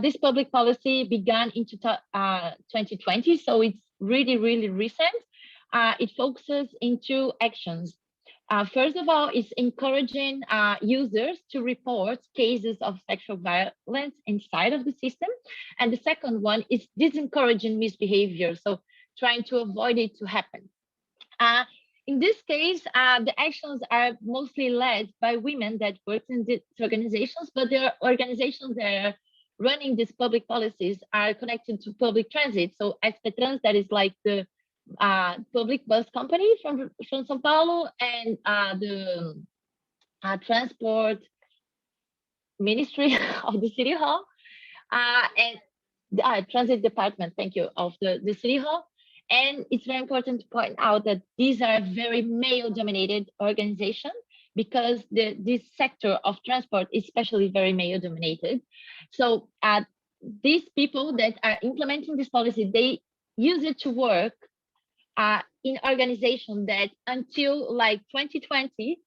This public policy began in 2020, so it's really, really recent. It focuses into actions. First of all, it's encouraging users to report cases of sexual violence inside of the system. And the second one is discouraging misbehavior, so trying to avoid it to happen. In this case, the actions are mostly led by women that work in these organizations, but there are organizations that are running these public policies are connected to public transit. So Expetrans, that is like the public bus company from São Paulo, and the transport ministry of the city hall, and the transit department, thank you, of the city hall. And it's very important to point out that these are very male-dominated organizations because this sector of transport is especially very male-dominated. So these people that are implementing this policy, they use it to work in organizations that until like 2020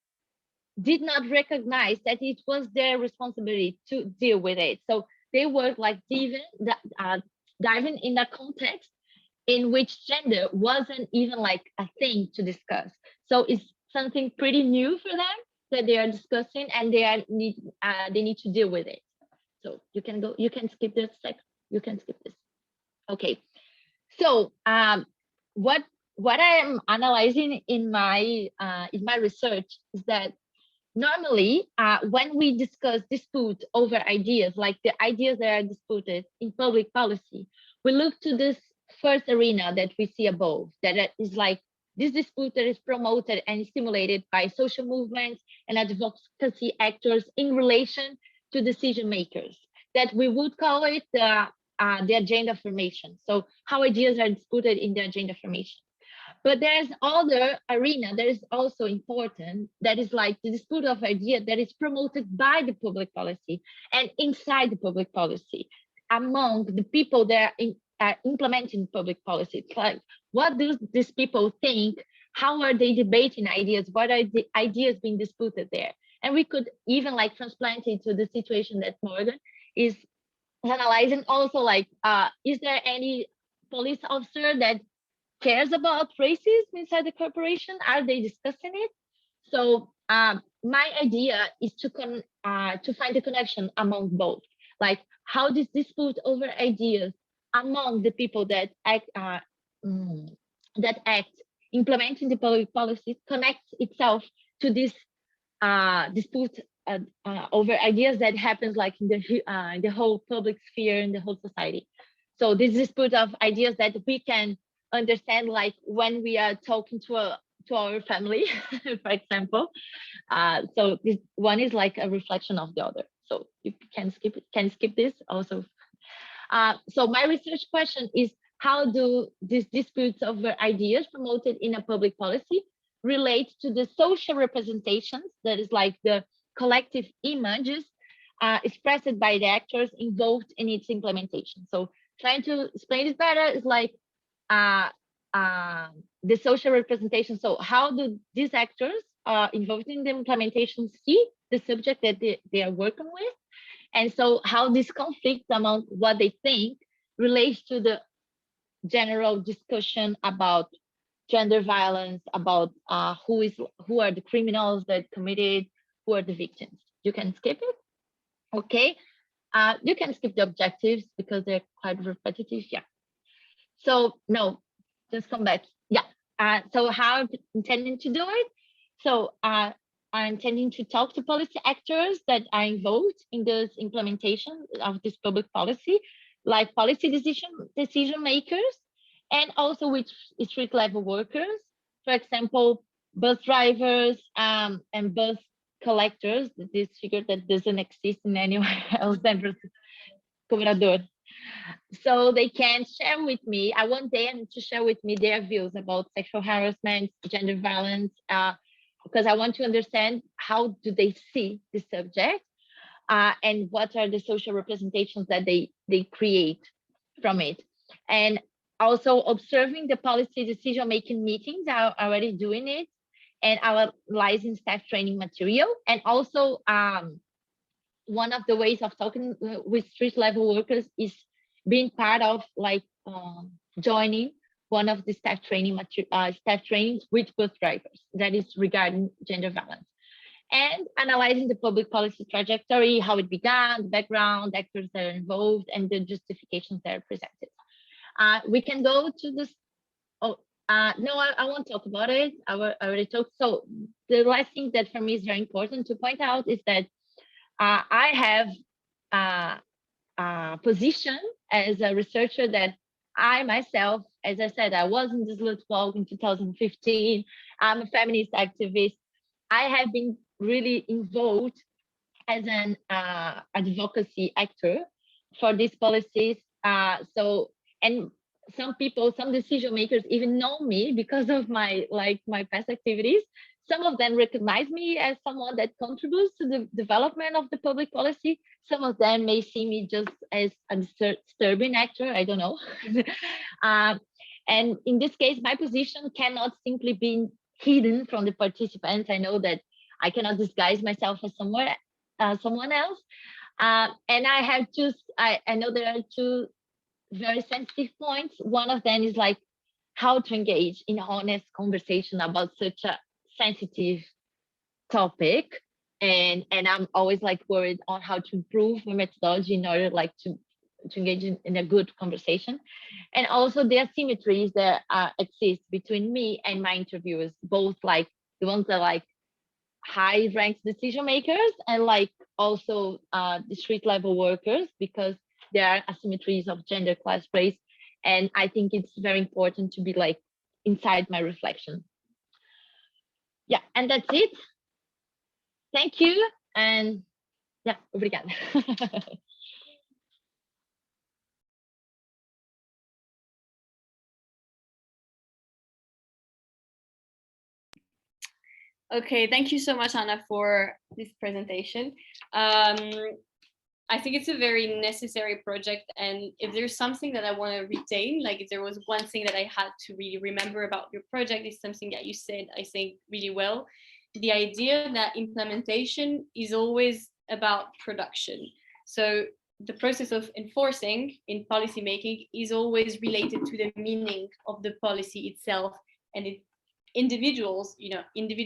did not recognize that it was their responsibility to deal with it. So they work like diving in a context in which gender wasn't even like a thing to discuss. So it's something pretty new for them that they are discussing, and they need to deal with it. So you can skip this. You can skip this. Okay. So what I am analyzing in my research is that normally when we discuss dispute over ideas, like the ideas that are disputed in public policy, we look to this first arena that we see above, that is like this dispute that is promoted and stimulated by social movements and advocacy actors in relation to decision makers, that we would call it the agenda formation. So how ideas are disputed in the agenda formation. But there's other arena that is also important, that is like the dispute of idea that is promoted by the public policy and inside the public policy among the people that are implementing public policy. It's like, what do these people think? How are they debating ideas? What are the ideas being disputed there? And we could even like transplant it to the situation that Morgan is analyzing also, like, is there any police officer that cares about racism inside the corporation? Are they discussing it? So my idea is to find the connection among both, like how this dispute over ideas among the people that act implementing the public policy connects itself to this dispute over ideas that happens like in the whole public sphere, in the whole society. So this dispute of ideas that we can understand, like when we are talking to our family, for example. So this one is like a reflection of the other. So you can skip this also. So my research question is, how do these disputes over ideas promoted in a public policy relate to the social representations, that is like the collective images expressed by the actors involved in its implementation? So trying to explain this better is like the social representation. So how do these actors involved in the implementation see the subject that they are working with? And so how this conflict among what they think relates to general discussion about gender violence, about who are the criminals that committed, who are the victims. You can skip it, okay? You can skip the objectives because they're quite repetitive, yeah. So no, just come back, yeah. So how I'm intending to do it? So I'm intending to talk to policy actors that are involved in this implementation of this public policy, like policy decision makers, and also with street level workers. For example, bus drivers and bus collectors, this figure that doesn't exist in anywhere else than cobrador. So they can share with me, I want them to share with me their views about sexual harassment, gender violence, because I want to understand how do they see the subject and what are the social representations that they create from it. And also observing the policy decision-making meetings, I'm already doing it, and analyzing staff training material. And also one of the ways of talking with street level workers is being part of like joining one of the staff trainings with bus drivers that is regarding gender violence, and analyzing the public policy trajectory, how it began, the background, actors that are involved, and the justifications that are presented. We can go to this. Oh, no, I won't talk about it. I already talked. So the last thing that for me is very important to point out is that I have a position as a researcher that I myself, as I said, I was in the Slut Walk in 2015. I'm a feminist activist. I have been really involved as an advocacy actor for these policies. And some people, some decision makers even know me because of my past activities. Some of them recognize me as someone that contributes to the development of the public policy. Some of them may see me just as a disturbing actor, I don't know. And in this case, my position cannot simply be hidden from the participants. I know that I cannot disguise myself as someone else. And I know there are two very sensitive points. One of them is like how to engage in honest conversation about such a sensitive topic, and I'm always like worried on how to improve my methodology in order like to engage in a good conversation. And also the asymmetries that exist between me and my interviewers, both like the ones that like high ranked decision makers and like also the street level workers, because there are asymmetries of gender, class, race, and I think it's very important to be like inside my reflection. Yeah, and that's it. Thank you, and yeah, obrigada. Okay, thank you so much, Anna, for this presentation. I think it's a very necessary project, and if there's something that I want to retain, like if there was one thing that I had to really remember about your project, is something that you said, I think, really well. The idea that implementation is always about production. So the process of enforcing in policymaking is always related to the meaning of the policy itself, and individuals,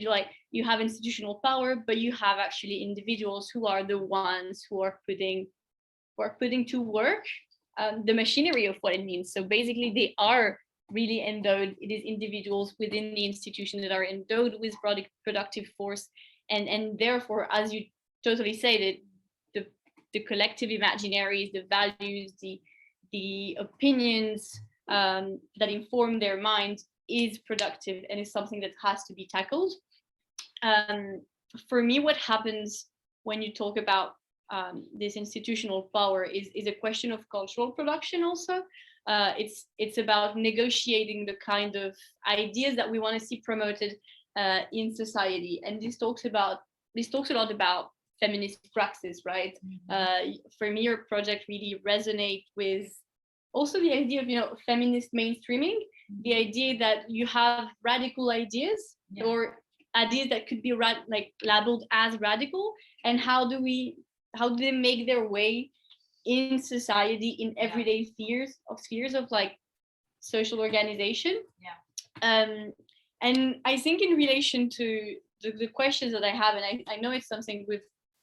like you have institutional power, but you have actually individuals who are the ones who are putting to work the machinery of what it means. So basically they are really endowed, it is individuals within the institution that are endowed with productive force, and therefore, as you totally said, the collective imaginaries, the values, the opinions that inform their mind is productive and is something that has to be tackled. For me, what happens when you talk about this institutional power is a question of cultural production also. It's about negotiating the kind of ideas that we want to see promoted in society. And this talks a lot about feminist praxis, right? For me, your project really resonates with also the idea of feminist mainstreaming, the idea that you have radical ideas, or ideas that could be labeled as radical, and how do they make their way in society, in everyday spheres of like social organization. Yeah. And I think in relation to the questions that I have, and I know it's something we've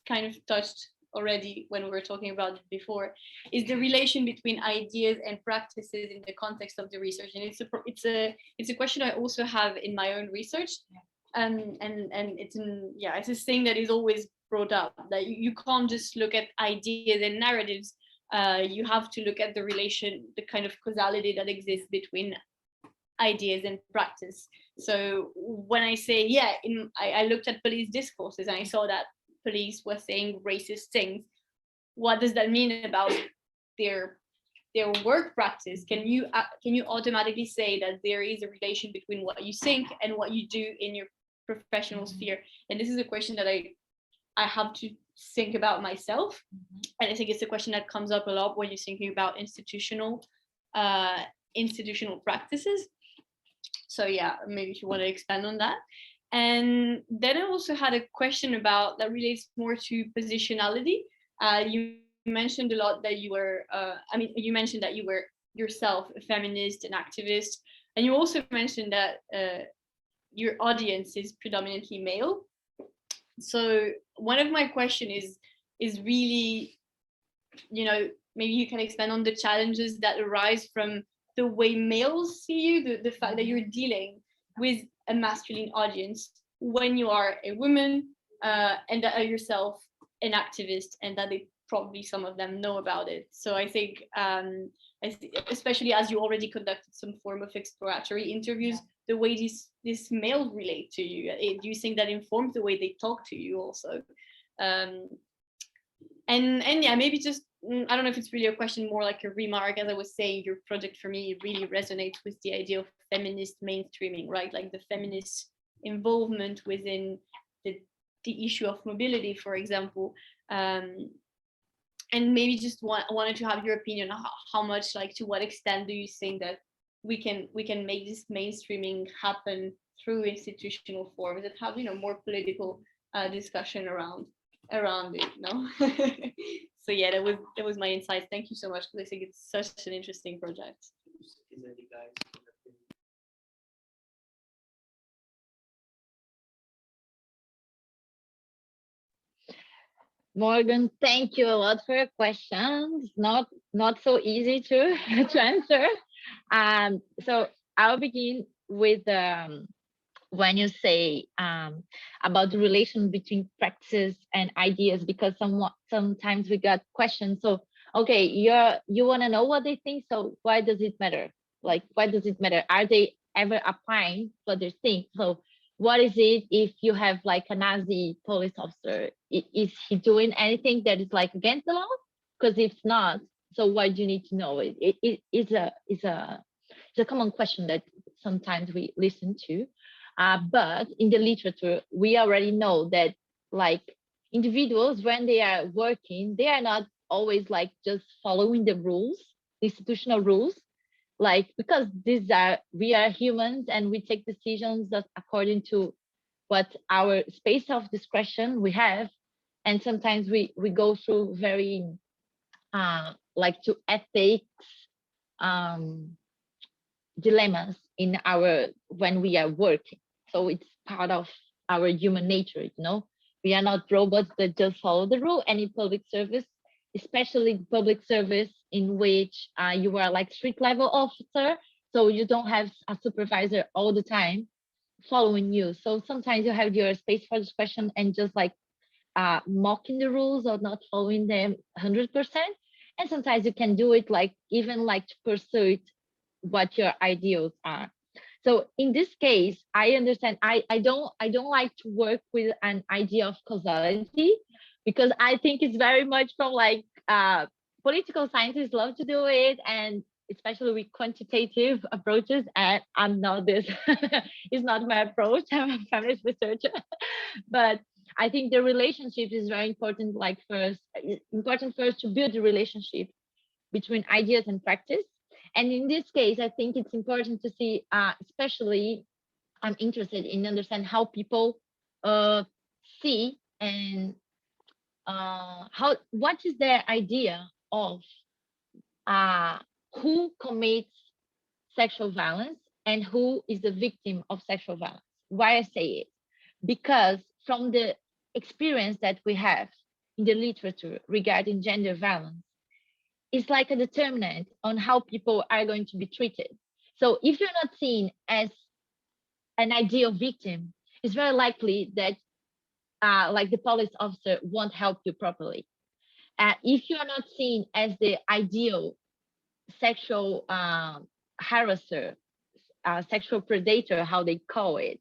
kind of touched already when we were talking about it before, is the relation between ideas and practices in the context of the research. And it's a question I also have in my own research. Yeah. And it's this thing that is always brought up, that you can't just look at ideas and narratives. You have to look at the relation, the kind of causality that exists between ideas and practice. So when I say, I looked at police discourses and I saw that police were saying racist things, what does that mean about their work practice? Can you automatically say that there is a relation between what you think and what you do in your professional sphere? And this is a question that I have to think about myself. And I think it's a question that comes up a lot when you're thinking about institutional practices. So yeah, maybe if you want to expand on that. And then I also had a question about that relates more to positionality. You mentioned a lot that you were, you mentioned that you were yourself a feminist, an activist, and you also mentioned that your audience is predominantly male. So one of my questions is really, maybe you can expand on the challenges that arise from the way males see you, the fact that you're dealing with a masculine audience when you are a woman, and that are yourself an activist, and that probably some of them know about it. So I think, especially as you already conducted some form of exploratory interviews, the way these males relate to you, do you think that informs the way they talk to you also? And yeah, maybe just, I don't know if it's really a question, more like a remark. As I was saying, your project for me really resonates with the idea of feminist mainstreaming, right? Like the feminist involvement within the issue of mobility, for example. And maybe just wanted to have your opinion on how much, like, to what extent do you think that we can make this mainstreaming happen through institutional forms that have, more political discussion around it, no? So yeah, that was my insight. Thank you so much, because I think it's such an interesting project. Morgan, thank you a lot for your questions. Not so easy to to answer. So I'll begin with when you say about the relation between practices and ideas, because sometimes we got questions. So okay, you want to know what they think, so why does it matter? Like, why does it matter? Are they ever applying what they think? So what is it if you have like a Nazi police officer? Is he doing anything that is like against the law? Because if not, so why do you need to know it? It's a common question that sometimes we listen to. But in the literature, we already know that like individuals, when they are working, they are not always like just following the rules, institutional rules, like, because we are humans and we take decisions that according to what our space of discretion we have. And sometimes we go through very like to ethics dilemmas in when we are working. So it's part of our human nature, we are not robots that just follow the rule. And in public service, especially public service in which you are like street level officer, so you don't have a supervisor all the time following you. So sometimes you have your space for discretion and just like mocking the rules or not following them 100%. And sometimes you can do it like even like to pursue what your ideals are. So in this case, I understand. I don't like to work with an idea of causality, because I think it's very much from like political scientists love to do it, and especially with quantitative approaches. And I'm not this. It's not my approach. I'm a feminist researcher, but I think the relationship is very important. Like important first to build the relationship between ideas and practice. And in this case, I think it's important to see, especially I'm interested in understand how people see and what is their idea of who commits sexual violence and who is the victim of sexual violence. Why I say it? Because from the experience that we have in the literature regarding gender violence, it's like a determinant on how people are going to be treated. So if you're not seen as an ideal victim, it's very likely that like the police officer won't help you properly. If you're not seen as the ideal sexual harasser, sexual predator, how they call it,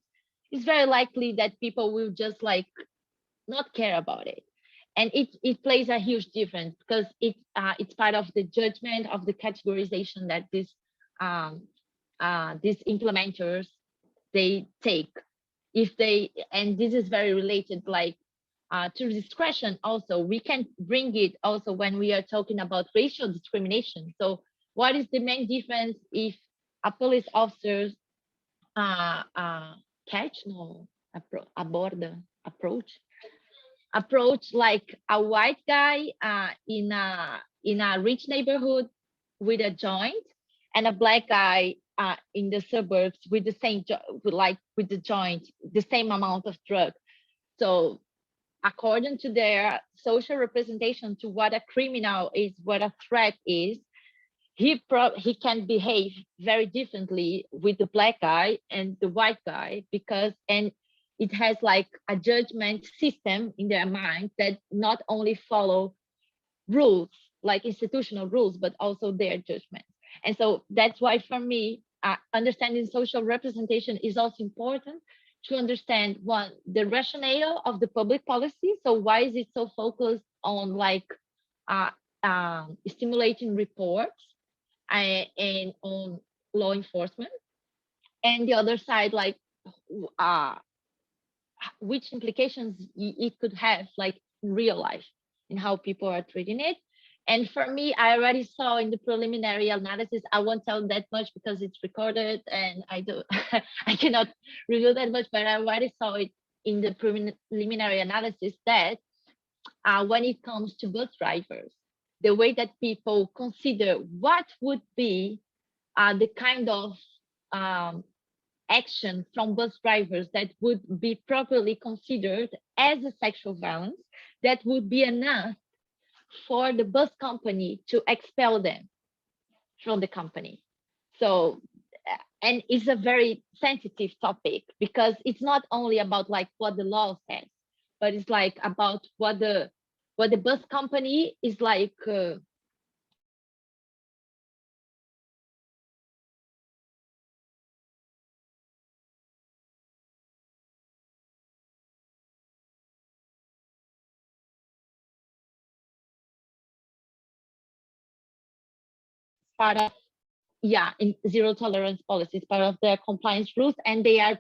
it's very likely that people will just like not care about it. And it plays a huge difference because it's part of the judgment of the categorization that these implementers they take. If they, and this is very related like to discretion also, we can bring it also when we are talking about racial discrimination. So what is the main difference if a police officer approach like a white guy in a rich neighborhood with a joint, and a black guy in the suburbs with the same with the joint, the same amount of drug. So according to their social representation to what a criminal is, what a threat is, he can behave very differently with the black guy and the white guy, because and it has like a judgment system in their mind that not only follow rules like institutional rules but also their judgment. And so that's why for me understanding social representation is also important to understand one, the rationale of the public policy. So why is it so focused on like stimulating reports and on law enforcement, and the other side like which implications it could have like in real life and how people are treating it. And for me, I already saw in the preliminary analysis, I won't tell that much because it's recorded and I I cannot reveal that much, but I already saw it in the preliminary analysis that when it comes to bus drivers, the way that people consider what would be the kind of action from bus drivers that would be properly considered as a sexual violence, that would be enough for the bus company to expel them from the company. So, and it's a very sensitive topic because it's not only about like what the law says, but it's like about what the bus company is like part of, yeah, in zero tolerance policies, part of their compliance rules, and they are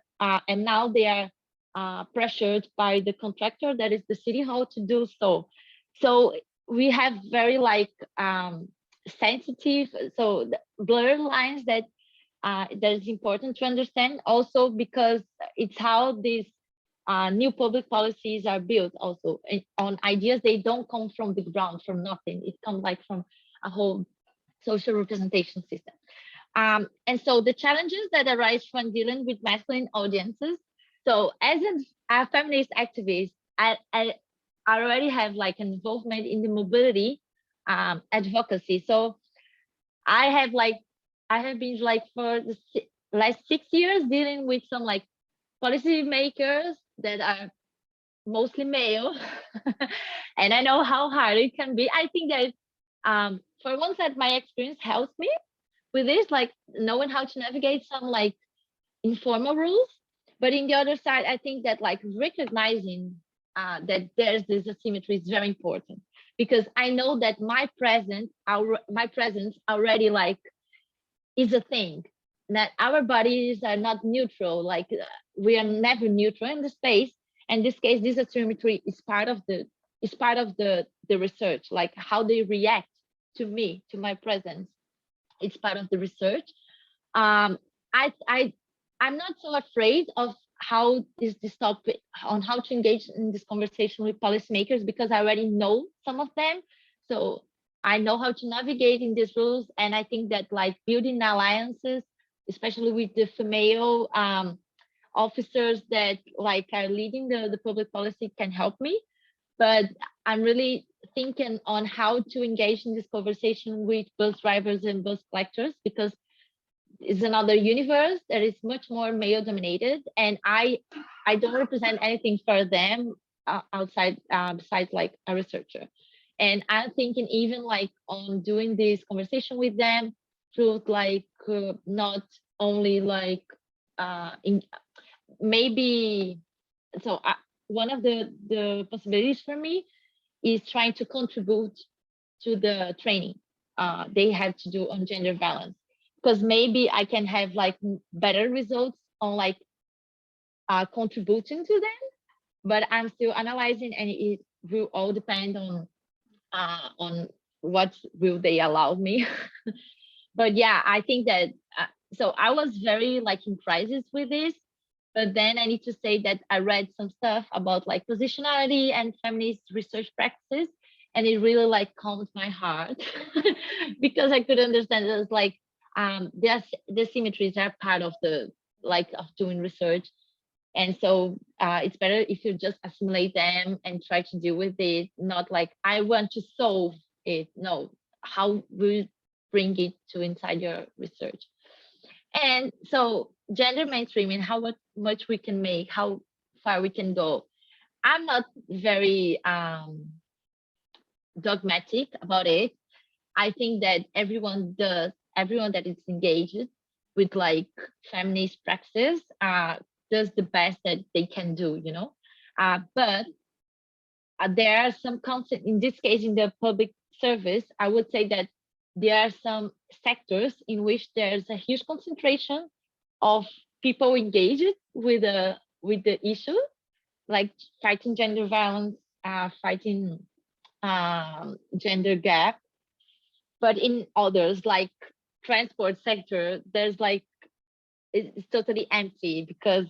and now they are pressured by the contractor, that is the city hall, to do so. So we have very like sensitive, so blurred lines that that is important to understand also, because it's how these new public policies are built also on ideas. They don't come from the ground, from nothing. It comes like from a whole social representation system. And so the challenges that arise from dealing with masculine audiences. So as a feminist activist, I already have like an involvement in the mobility advocacy. So I have been like for the last 6 years dealing with some like policy makers that are mostly male. And I know how hard it can be. I think that for one side, my experience helps me with this, like knowing how to navigate some like informal rules. But in the other side, I think that like recognizing that there's this asymmetry is very important, because I know that my presence already like is a thing, that our bodies are not neutral, like we are never neutral in the space. And in this case, this asymmetry is part of the research, like how they react to me, to my presence. It's part of the research. I'm not so afraid of how is this topic, on how to engage in this conversation with policymakers, because I already know some of them. So I know how to navigate in these rules. And I think that like building alliances especially with the female officers that like are leading the public policy can help me. But I'm really thinking on how to engage in this conversation with bus drivers and bus collectors, because it's another universe that is much more male dominated, and I don't represent anything for them outside besides like a researcher. And I'm thinking even like on doing this conversation with them through like not only like in maybe so one of the possibilities for me is trying to contribute to the training they have to do on gender balance, because maybe I can have like better results on like contributing to them, but I'm still analyzing, and it will all depend on what will they allow me. But yeah, I think that so I was very like in crisis with this, but then I need to say that I read some stuff about like positionality and feminist research practices, and it really like calmed my heart because I could understand that it's like the symmetries are part of the like of doing research. And so it's better if you just assimilate them and try to deal with it, not like I want to solve it. No, how will you bring it to inside your research? And so gender mainstreaming, how much we can make, how far we can go. I'm not very dogmatic about it. I think that everyone that is engaged with like feminist practices does the best that they can do, you know. But there are some concept in this case in the public service. I would say that there are some sectors in which there's a huge concentration of people engaged with the issue, like fighting gender violence, fighting gender gap. But in others, like transport sector, there's like it's totally empty because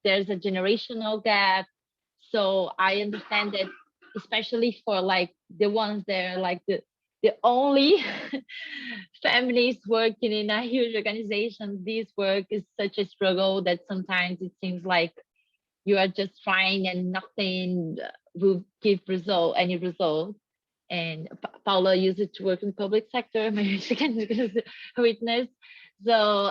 there's a generational gap. So I understand that, especially for like the ones that are like the only feminists working in a huge organization, this work is such a struggle that sometimes it seems like you are just trying and nothing will give any result. And Paula used it to work in the public sector, maybe she can witness. So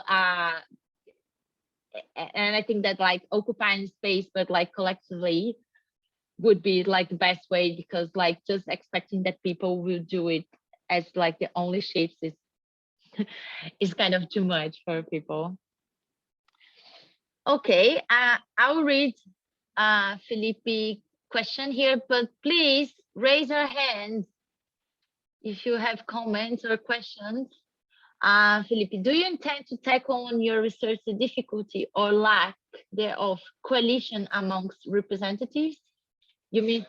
and I think that like occupying space but like collectively would be like the best way, because like just expecting that people will do it as like the only shifts is kind of too much for people. Okay, I'll read Felipe question here, but please raise your hand if you have comments or questions. Felipe, do you intend to tackle on your research the difficulty or lack thereof coalition amongst representatives? You mean?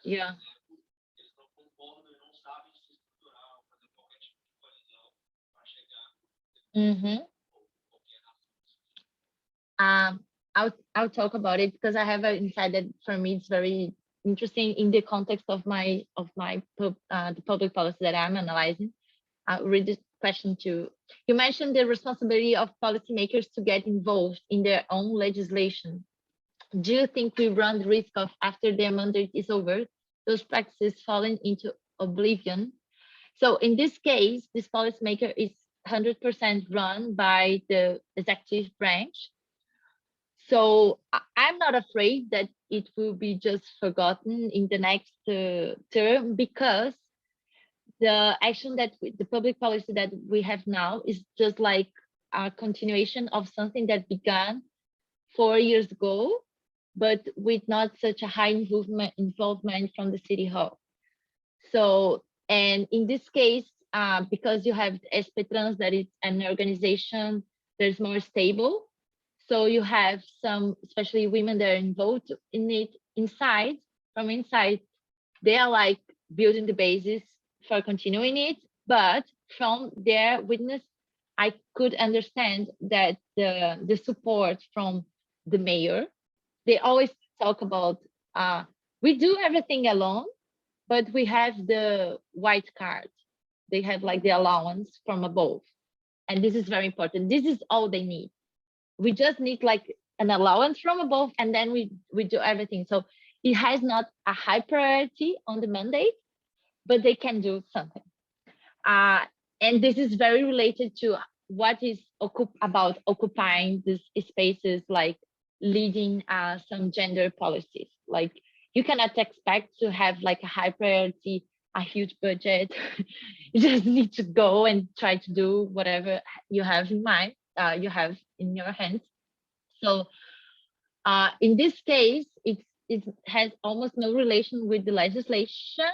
Yeah. Mm-hmm. I'll talk about it because I have an insight that for me it's very interesting in the context of the public policy that I'm analyzing. I'll read this question too. You mentioned the responsibility of policymakers to get involved in their own legislation. Do you think we run the risk of, after their mandate is over, those practices falling into oblivion? So in this case, this policymaker is 100% run by the executive branch. So I'm not afraid that it will be just forgotten in the next term, because the action that the public policy that we have now is just like a continuation of something that began 4 years ago, but with not such a high involvement from the city hall. So, and in this case, because you have Espetrans, that is an organization that is more stable. So you have some, especially women that are involved in it from inside, they are like building the basis for continuing it, but from their witness, I could understand that the support from the mayor, they always talk about, we do everything alone, but we have the white card. They have like the allowance from above. And this is very important. This is all they need. We just need like an allowance from above, and then we do everything. So it has not a high priority on the mandate, but they can do something. And this is very related to what is about occupying these spaces, like leading some gender policies. Like you cannot expect to have like a high priority, a huge budget. You just need to go and try to do whatever you have in mind, you have in your hands. So in this case, it has almost no relation with the legislation,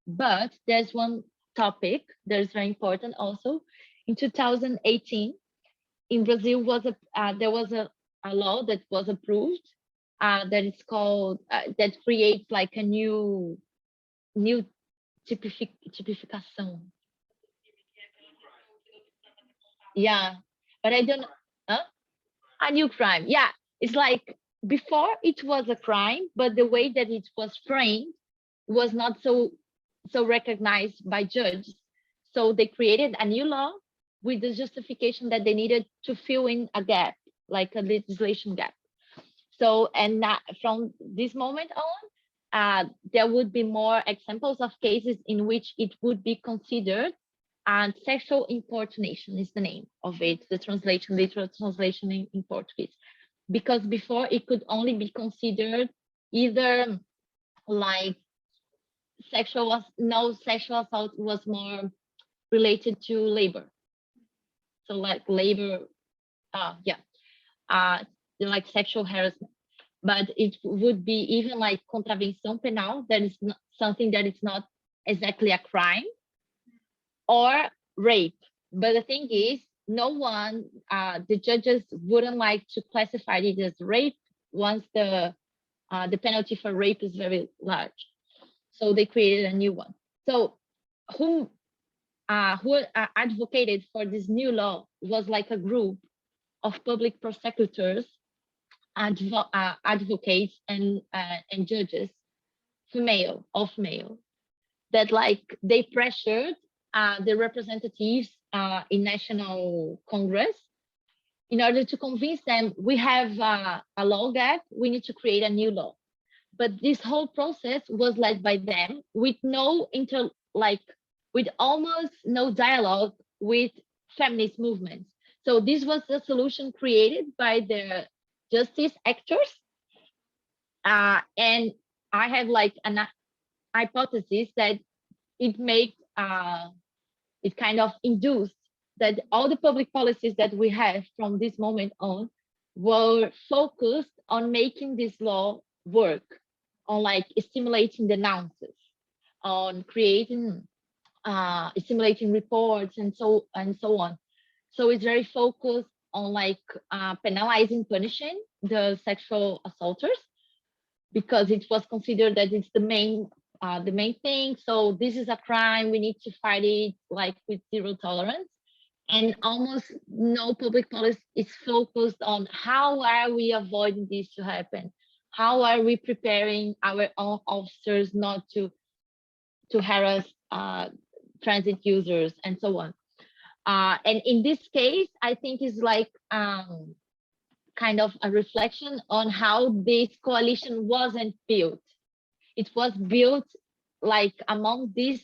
but there's one topic that is very important also. In 2018, in Brazil there was a law that was approved that is called that creates like a new tipificação. Yeah, but I don't know. Huh? A new crime. Yeah, it's like before it was a crime, but the way that it was framed was not so recognized by judges. So they created a new law with the justification that they needed to fill in a gap, like a legislation gap. So, and from this moment on, there would be more examples of cases in which it would be considered, and sexual importunation is the name of it, the translation, literal translation in Portuguese. Because before it could only be considered either like sexual assault was more related to labor. So like labor, like sexual harassment. But it would be even like contravenção penal, that is not something that is not exactly a crime, or rape. But the thing is, no one, the judges wouldn't like to classify it as rape once the penalty for rape is very large. So they created a new one. So who advocated for this new law was like a group of public prosecutors, advocates, and judges, female, that like they pressured the representatives in National Congress in order to convince them, we have a law gap, we need to create a new law. But this whole process was led by them with with almost no dialogue with feminist movements. So this was the solution created by the justice actors. And I have like an hypothesis that it kind of induced that all the public policies that we have from this moment on were focused on making this law work, on like stimulating the nuances, on creating stimulating reports, and so on. So it's very focused on like penalizing, punishing the sexual assaulters, because it was considered that it's the main thing. So this is a crime, we need to fight it like with zero tolerance. And almost no public policy is focused on how are we avoiding this to happen? How are we preparing our own officers not to harass transit users, and so on. And in this case, I think is like kind of a reflection on how this coalition wasn't built. It was built like among these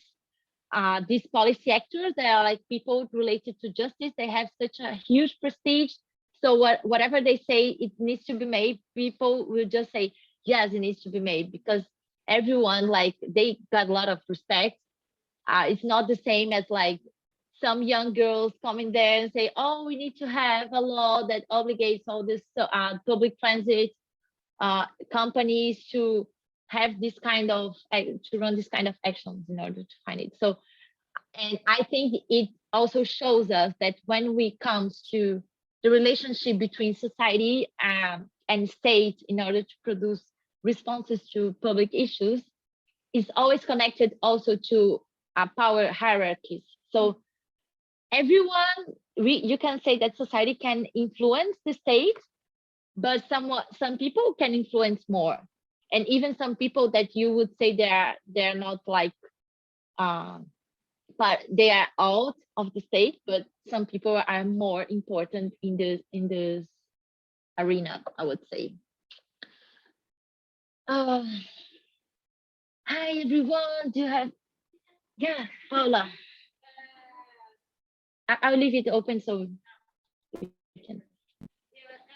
policy actors. They are like people related to justice. They have such a huge prestige. So whatever they say it needs to be made, people will just say, yes, it needs to be made, because everyone, like, they got a lot of respect. It's not the same as like some young girls coming there and say, oh, we need to have a law that obligates all this public transit companies to have this kind of, to run this kind of actions in order to find it. So, and I think it also shows us that when we come to the relationship between society and state in order to produce responses to public issues, is always connected also to power hierarchies. So everyone, you can say that society can influence the state, but some people can influence more, and even some people that you would say they're not like but they are out of the state, but some people are more important in this arena, I would say. Hi everyone, do you have, yeah, Paula, I'll leave it open so we can.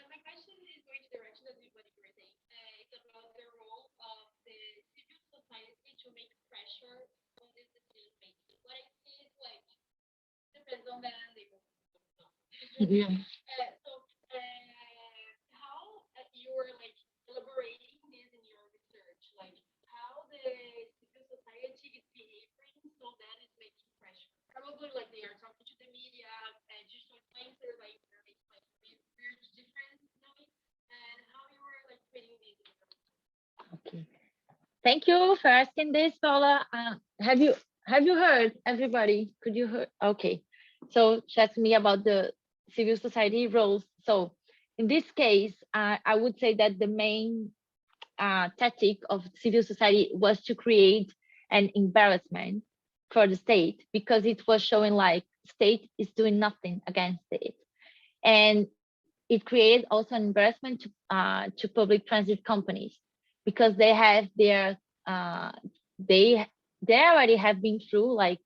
My question is going to direction as what you were saying. It's about the role of the civil society to make pressure on this decision making. What I see is like depends on the Yeah. How you were like elaborating this in your research, like how the civil society is behaving so that it's making pressure. Probably like they are talking to the media, digital influencers, like they're making like weird difference, you know, and how you were like creating these. Okay. Thank you for asking this, Paula. Have you heard, everybody? Could you hear? Okay. So she asked me about the civil society roles. So in this case, I would say that the main tactic of civil society was to create an embarrassment for the state, because it was showing like state is doing nothing against it. And it created also an embarrassment to public transit companies, because they have their they already have been through like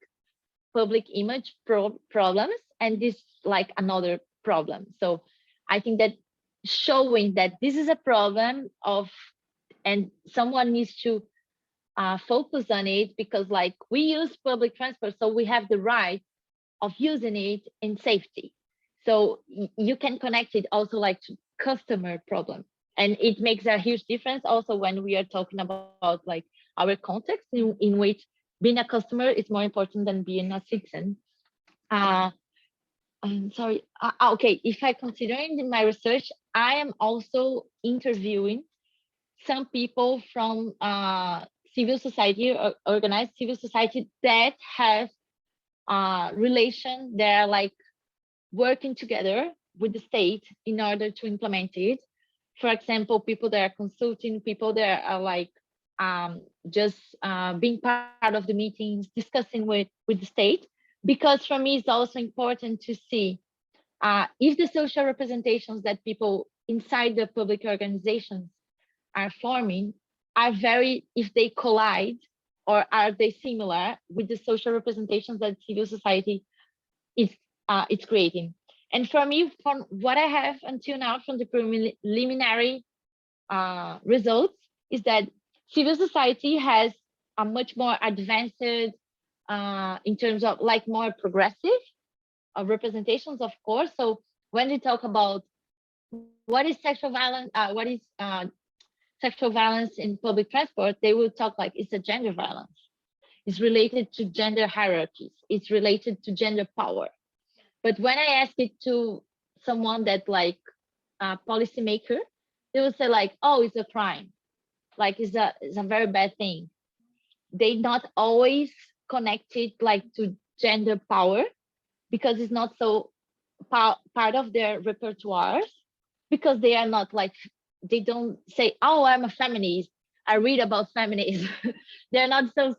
public image problems, and this like another problem. So I think that showing that this is a problem of, and someone needs to focus on it, because like we use public transport, so we have the right of using it in safety. So you can connect it also like to customer problem, and it makes a huge difference also when we are talking about like our context in which being a customer is more important than being a citizen. I'm sorry. Okay, if I considering in my research, I am also interviewing some people from civil society or organized civil society that have relation. They're like working together with the state in order to implement it. For example, people that are consulting, people that are like just being part of the meetings, discussing with the state. Because for me, it's also important to see if the social representations that people inside the public organizations are forming are very, if they collide or are they similar with the social representations that civil society is it's creating. And for me, from what I have until now from the preliminary results, is that civil society has a much more advanced in terms of like more progressive representations, of course. So when they talk about what is sexual violence, what is sexual violence in public transport, they will talk like it's a gender violence. It's related to gender hierarchies. It's related to gender power. But when I ask it to someone that like a policymaker, they will say like, oh, it's a crime. Like it's a very bad thing. They not always connect it like to gender power, because it's not so part of their repertoires, because they are not like, they don't say, oh, I'm a feminist, I read about feminism. They're not so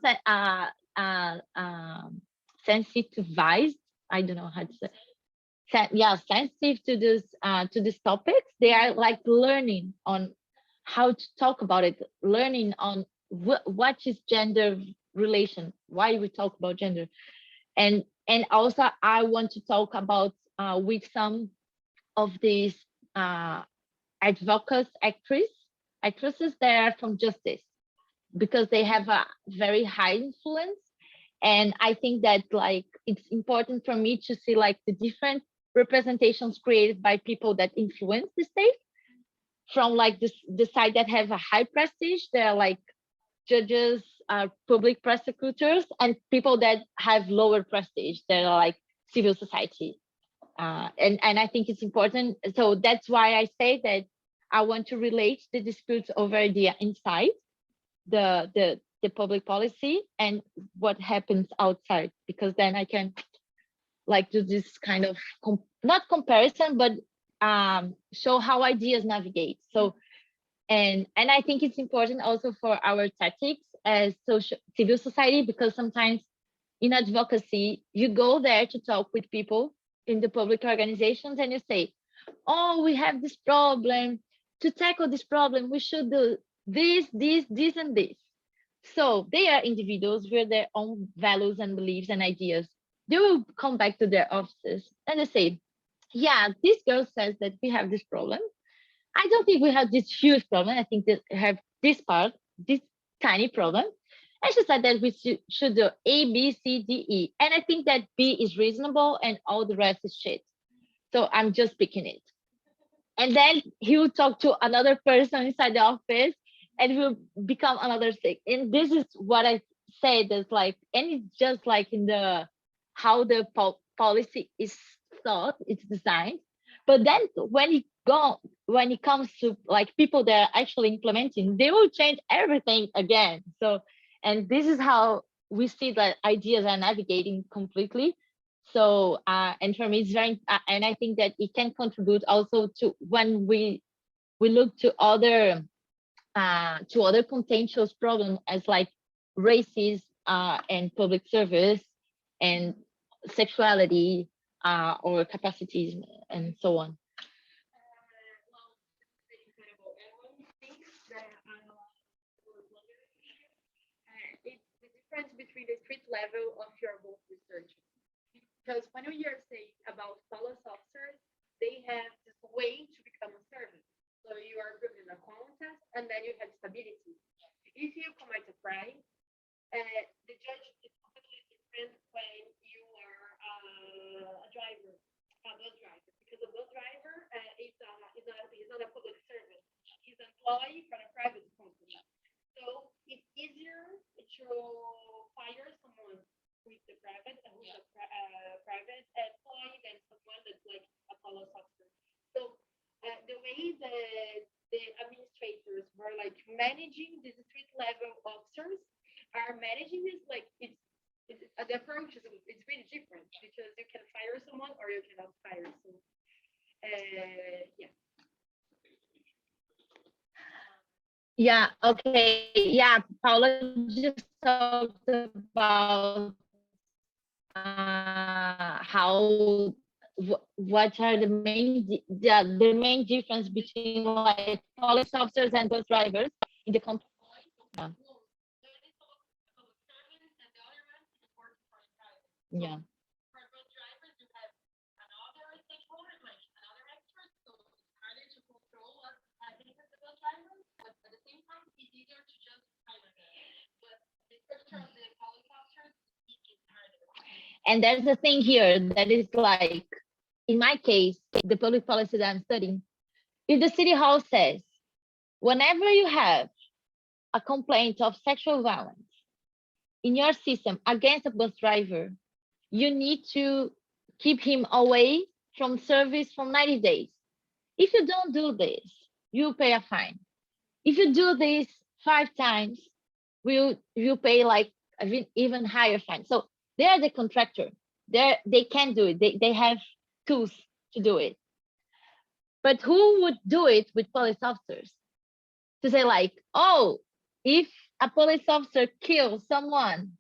sensitized, I don't know how to say, yeah, sensitive to these topics. They are like learning on how to talk about it, learning on what is gender relation, why we talk about gender. And also I want to talk about with some of these advocates, actresses that are from justice, because they have a very high influence. And I think that like it's important for me to see like the different representations created by people that influence the state, from like the side that have a high prestige. They're like judges, public prosecutors, and people that have lower prestige. They're like civil society. And I think it's important. So that's why I say that I want to relate the disputes over the inside the public policy and what happens outside, because then I can like do this kind of not comparison, but show how ideas navigate. So and I think it's important also for our tactics as civil society, because sometimes in advocacy you go there to talk with people in the public organizations and you say, oh, we have this problem. To tackle this problem we should do this and this. So they are individuals with their own values and beliefs and ideas. They will come back to their offices and they say, yeah, this girl says that we have this problem. I don't think we have this huge problem. I think that we have this part, this tiny problem. And she said that we should do A, B, C, D, E. And I think that B is reasonable and all the rest is shit. So I'm just picking it. And then he will talk to another person inside the office and will become another thing. And this is what I say, that's like, and it's just like in the how the policy is thought, it's designed. But then when it comes to like people that are actually implementing, they will change everything again. So, and this is how we see that ideas are navigating completely. So, and for me, it's very, and I think that it can contribute also to when we look to other contentious problems as like races and public service and sexuality or capacities and so on. It's the difference between the street level of your both research. Because when we are saying about police officers, they have this way to become a servant. So you are put in a contest and then you have stability. If you commit a crime, the judge is completely different when you are a driver, a bus driver, because a bus driver is not a public servant. He's an employee for a private company. So it's easier to fire someone with the private who's a private employee than someone that's like a police officer. So the way the administrators were like managing the street level officers are managing this, like it's the approach is it's really different because you can fire someone or you cannot fire. So yeah. Yeah, okay. Yeah, Paula just talked about how what are the main difference between like police officers and bus drivers in the company. Yeah. And there's a thing here that is like, in my case, the public policy that I'm studying, if the city hall says, whenever you have a complaint of sexual violence in your system against a bus driver, you need to keep him away from service for 90 days. If you don't do this, you pay a fine. If you do this 5 times, you pay like an even higher fine. So they are the contractor. They can do it. They have tools to do it. But who would do it with police officers? To say like, oh, if a police officer kills someone,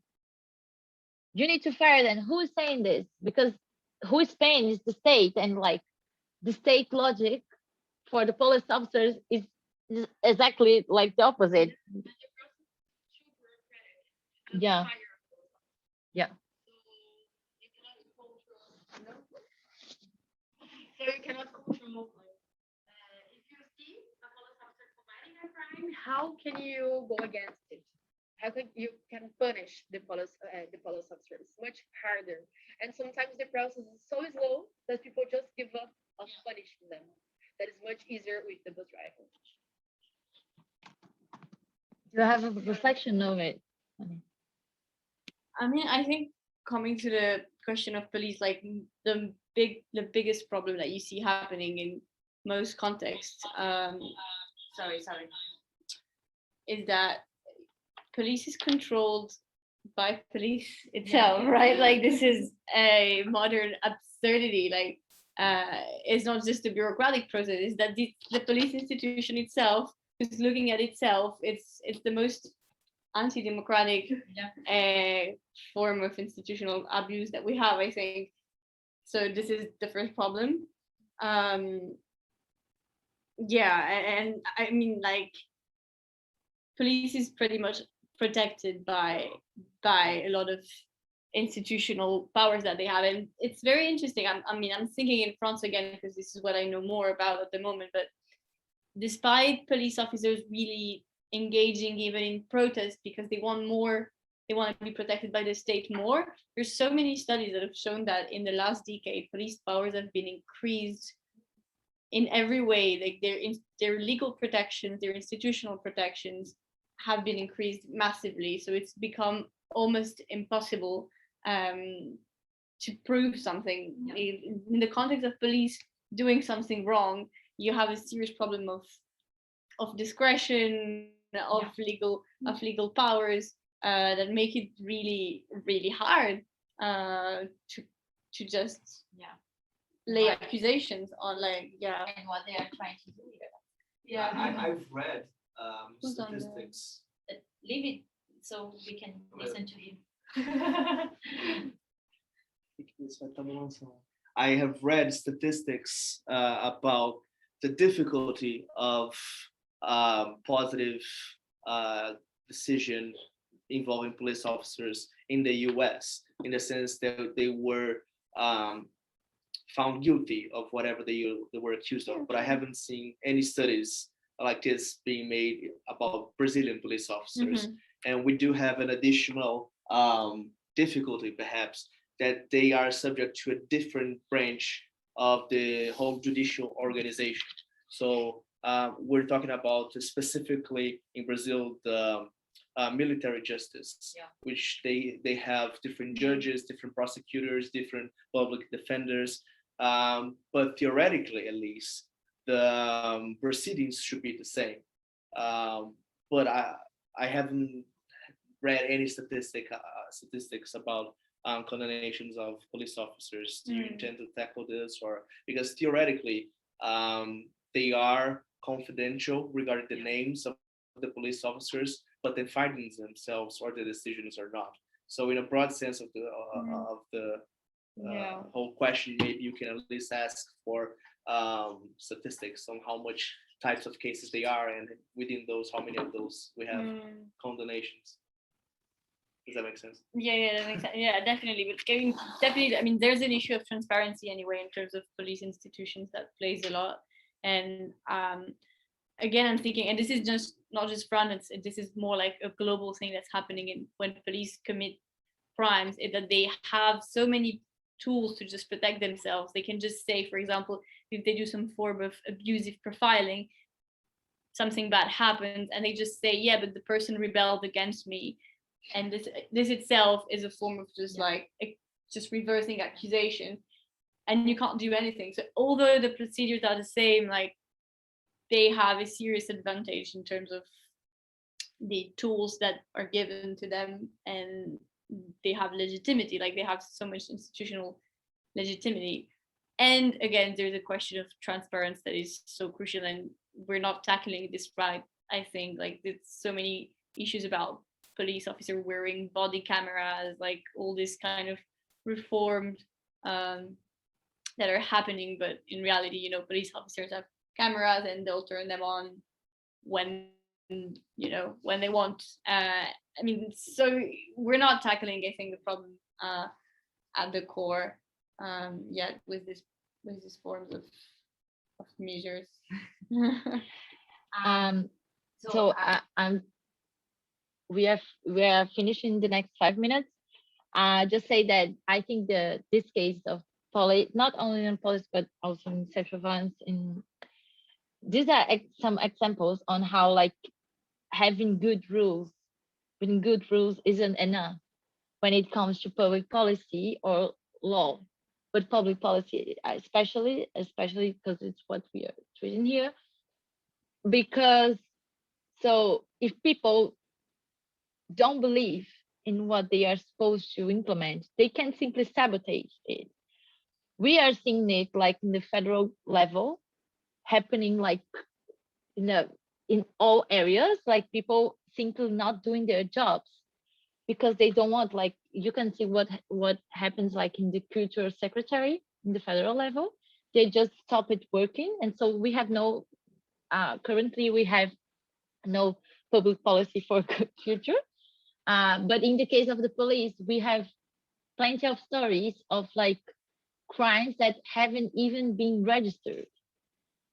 you need to fire them. Who is saying this? Because who is paying is the state, and like the state logic for the police officers is exactly like the opposite. Yeah. Yeah. So you cannot control movement. If you see a police officer committing a crime, how can you go against it? How can you punish the police officer? It's much harder, and sometimes the process is so slow that people just give up on punishing them. That is much easier with the bus driver. You have a reflection of it. I mean, I think coming to the question of police, like the biggest problem that you see happening in most contexts, is that police is controlled by police itself, right? Like this is a modern absurdity. Like it's not just a bureaucratic process, it's that the police institution itself is looking at itself. It's the most anti-democratic form of institutional abuse that we have, I think. So this is the first problem. Yeah, and I mean, like, police is pretty much protected by a lot of institutional powers that they have, and it's very interesting. I mean, I'm thinking in France again because this is what I know more about at the moment. But despite police officers really engaging even in protest because they want more, they want to be protected by the state more, there's so many studies that have shown that in the last decade, police powers have been increased in every way. Like their legal protections, their institutional protections have been increased massively. So it's become almost impossible to prove something. In the context of police doing something wrong, you have a serious problem of discretion, of legal powers that make it really, really hard to just lay accusations on, like, And what they are trying to do here. Yeah, I've read statistics. Leave it so we can listen to you. I have read statistics about the difficulty of positive decision involving police officers in the US, in the sense that they were found guilty of whatever they were accused of. But I haven't seen any studies like this being made about Brazilian police officers. And we do have an additional difficulty, perhaps, that they are subject to a different branch of the whole judicial organization. So we're talking about specifically in Brazil, the military justice, which they have different judges, different prosecutors, different public defenders. But theoretically, at least, the proceedings should be the same. But I haven't read any statistics about condemnations of police officers. Do you intend to tackle this? Or because theoretically they are confidential regarding the names of the police officers, but the findings themselves or the decisions are not. So in a broad sense of the whole question, maybe you can at least ask for statistics on how much types of cases they are, and within those, how many of those we have condemnations. Does that make sense? Yeah, that makes sense. Yeah, definitely. But definitely, I mean, there's an issue of transparency anyway in terms of police institutions that plays a lot. And again, I'm thinking, and this is just not just France, this is more like a global thing that's happening in when police commit crimes, is that they have so many tools to just protect themselves. They can just say, for example, if they do some form of abusive profiling, something bad happens, and they just say, yeah, but the person rebelled against me. And this itself is a form of just like just reversing accusation, and you can't do anything. So although the procedures are the same, like they have a serious advantage in terms of the tools that are given to them, and they have legitimacy, like they have so much institutional legitimacy. And again, there's a question of transparency that is so crucial, and we're not tackling this right. I think like there's so many issues about police officer wearing body cameras, like all this kind of reformed that are happening, but in reality, you know, police officers have cameras and they'll turn them on when, you know, when they want. I mean, so we're not tackling, I think, the problem at the core yet with this forms of measures. So we are finishing the next 5 minutes. Just say that I think this case of not only in police but also in sexual violence, these are some examples on how like having good rules isn't enough when it comes to public policy or law. But public policy, especially because it's what we are treating here. Because so if people don't believe in what they are supposed to implement, they can simply sabotage it. We are seeing it like in the federal level happening like in all areas, like people simply not doing their jobs because they don't want, like you can see what happens like in the culture secretary in the federal level. They just stop it working. And so we have no currently we have no public policy for culture. But in the case of the police, we have plenty of stories of like crimes that haven't even been registered,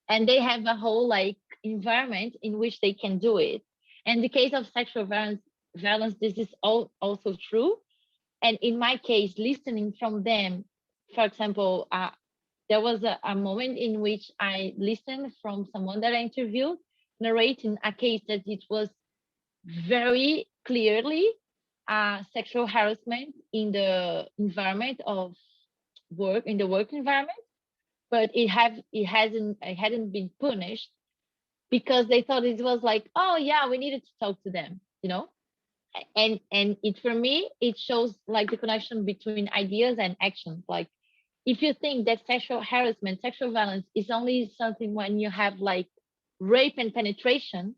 and they have a whole like environment in which they can do it. And the case of sexual violence, this is also true. And in my case, listening from them, for example, there was a moment in which I listened from someone that I interviewed, narrating a case that it was very clearly sexual harassment in the environment of work, in the work environment, but it hadn't been punished because they thought it was like, oh yeah, we needed to talk to them, you know. And it, for me, it shows like the connection between ideas and actions. Like if you think that sexual harassment, sexual violence is only something when you have like rape and penetration,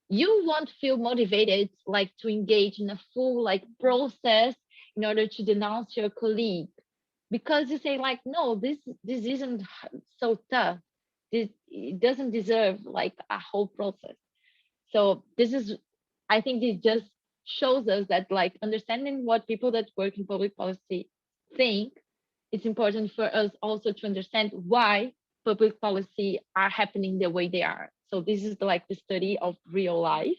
you won't feel motivated like to engage in a full like process in order to denounce your colleague, because you say like, no, this isn't so tough, it doesn't deserve like a whole process. So this is, I think it just shows us that like understanding what people that work in public policy think, it's important for us also to understand why public policy are happening the way they are. So this is like the study of real life,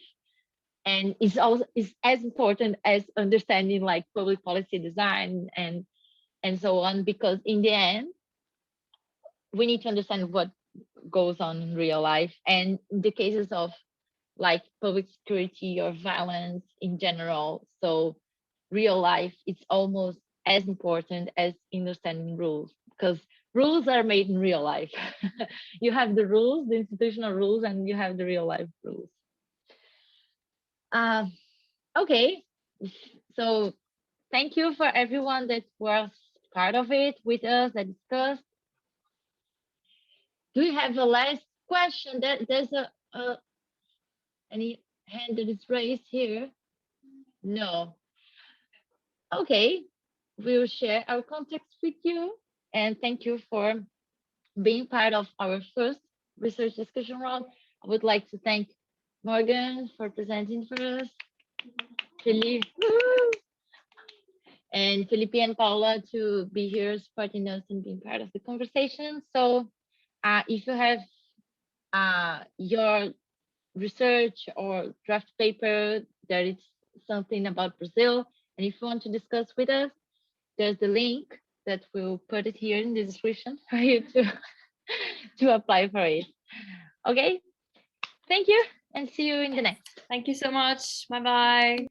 and it's also is as important as understanding like public policy design and so on, because in the end we need to understand what goes on in real life. And in the cases of like public security or violence in general, so real life, it's almost as important as understanding rules, because rules are made in real life. You have the rules, the institutional rules, and you have the real life rules. Okay, so thank you for everyone that was part of it with us, that discussed. Do you have a last question? There's any hand that is raised here? No. Okay, we'll share our contacts with you, and thank you for being part of our first research discussion round. I would like to thank Morgan for presenting for us, Felipe, and Felipe and Paula to be here supporting us and being part of the conversation. So if you have your research or draft paper that is something about Brazil, and if you want to discuss with us, there's the link that we'll put it here in the description for you to apply for it. Okay, thank you, and see you in the next. Thank you so much. Bye bye.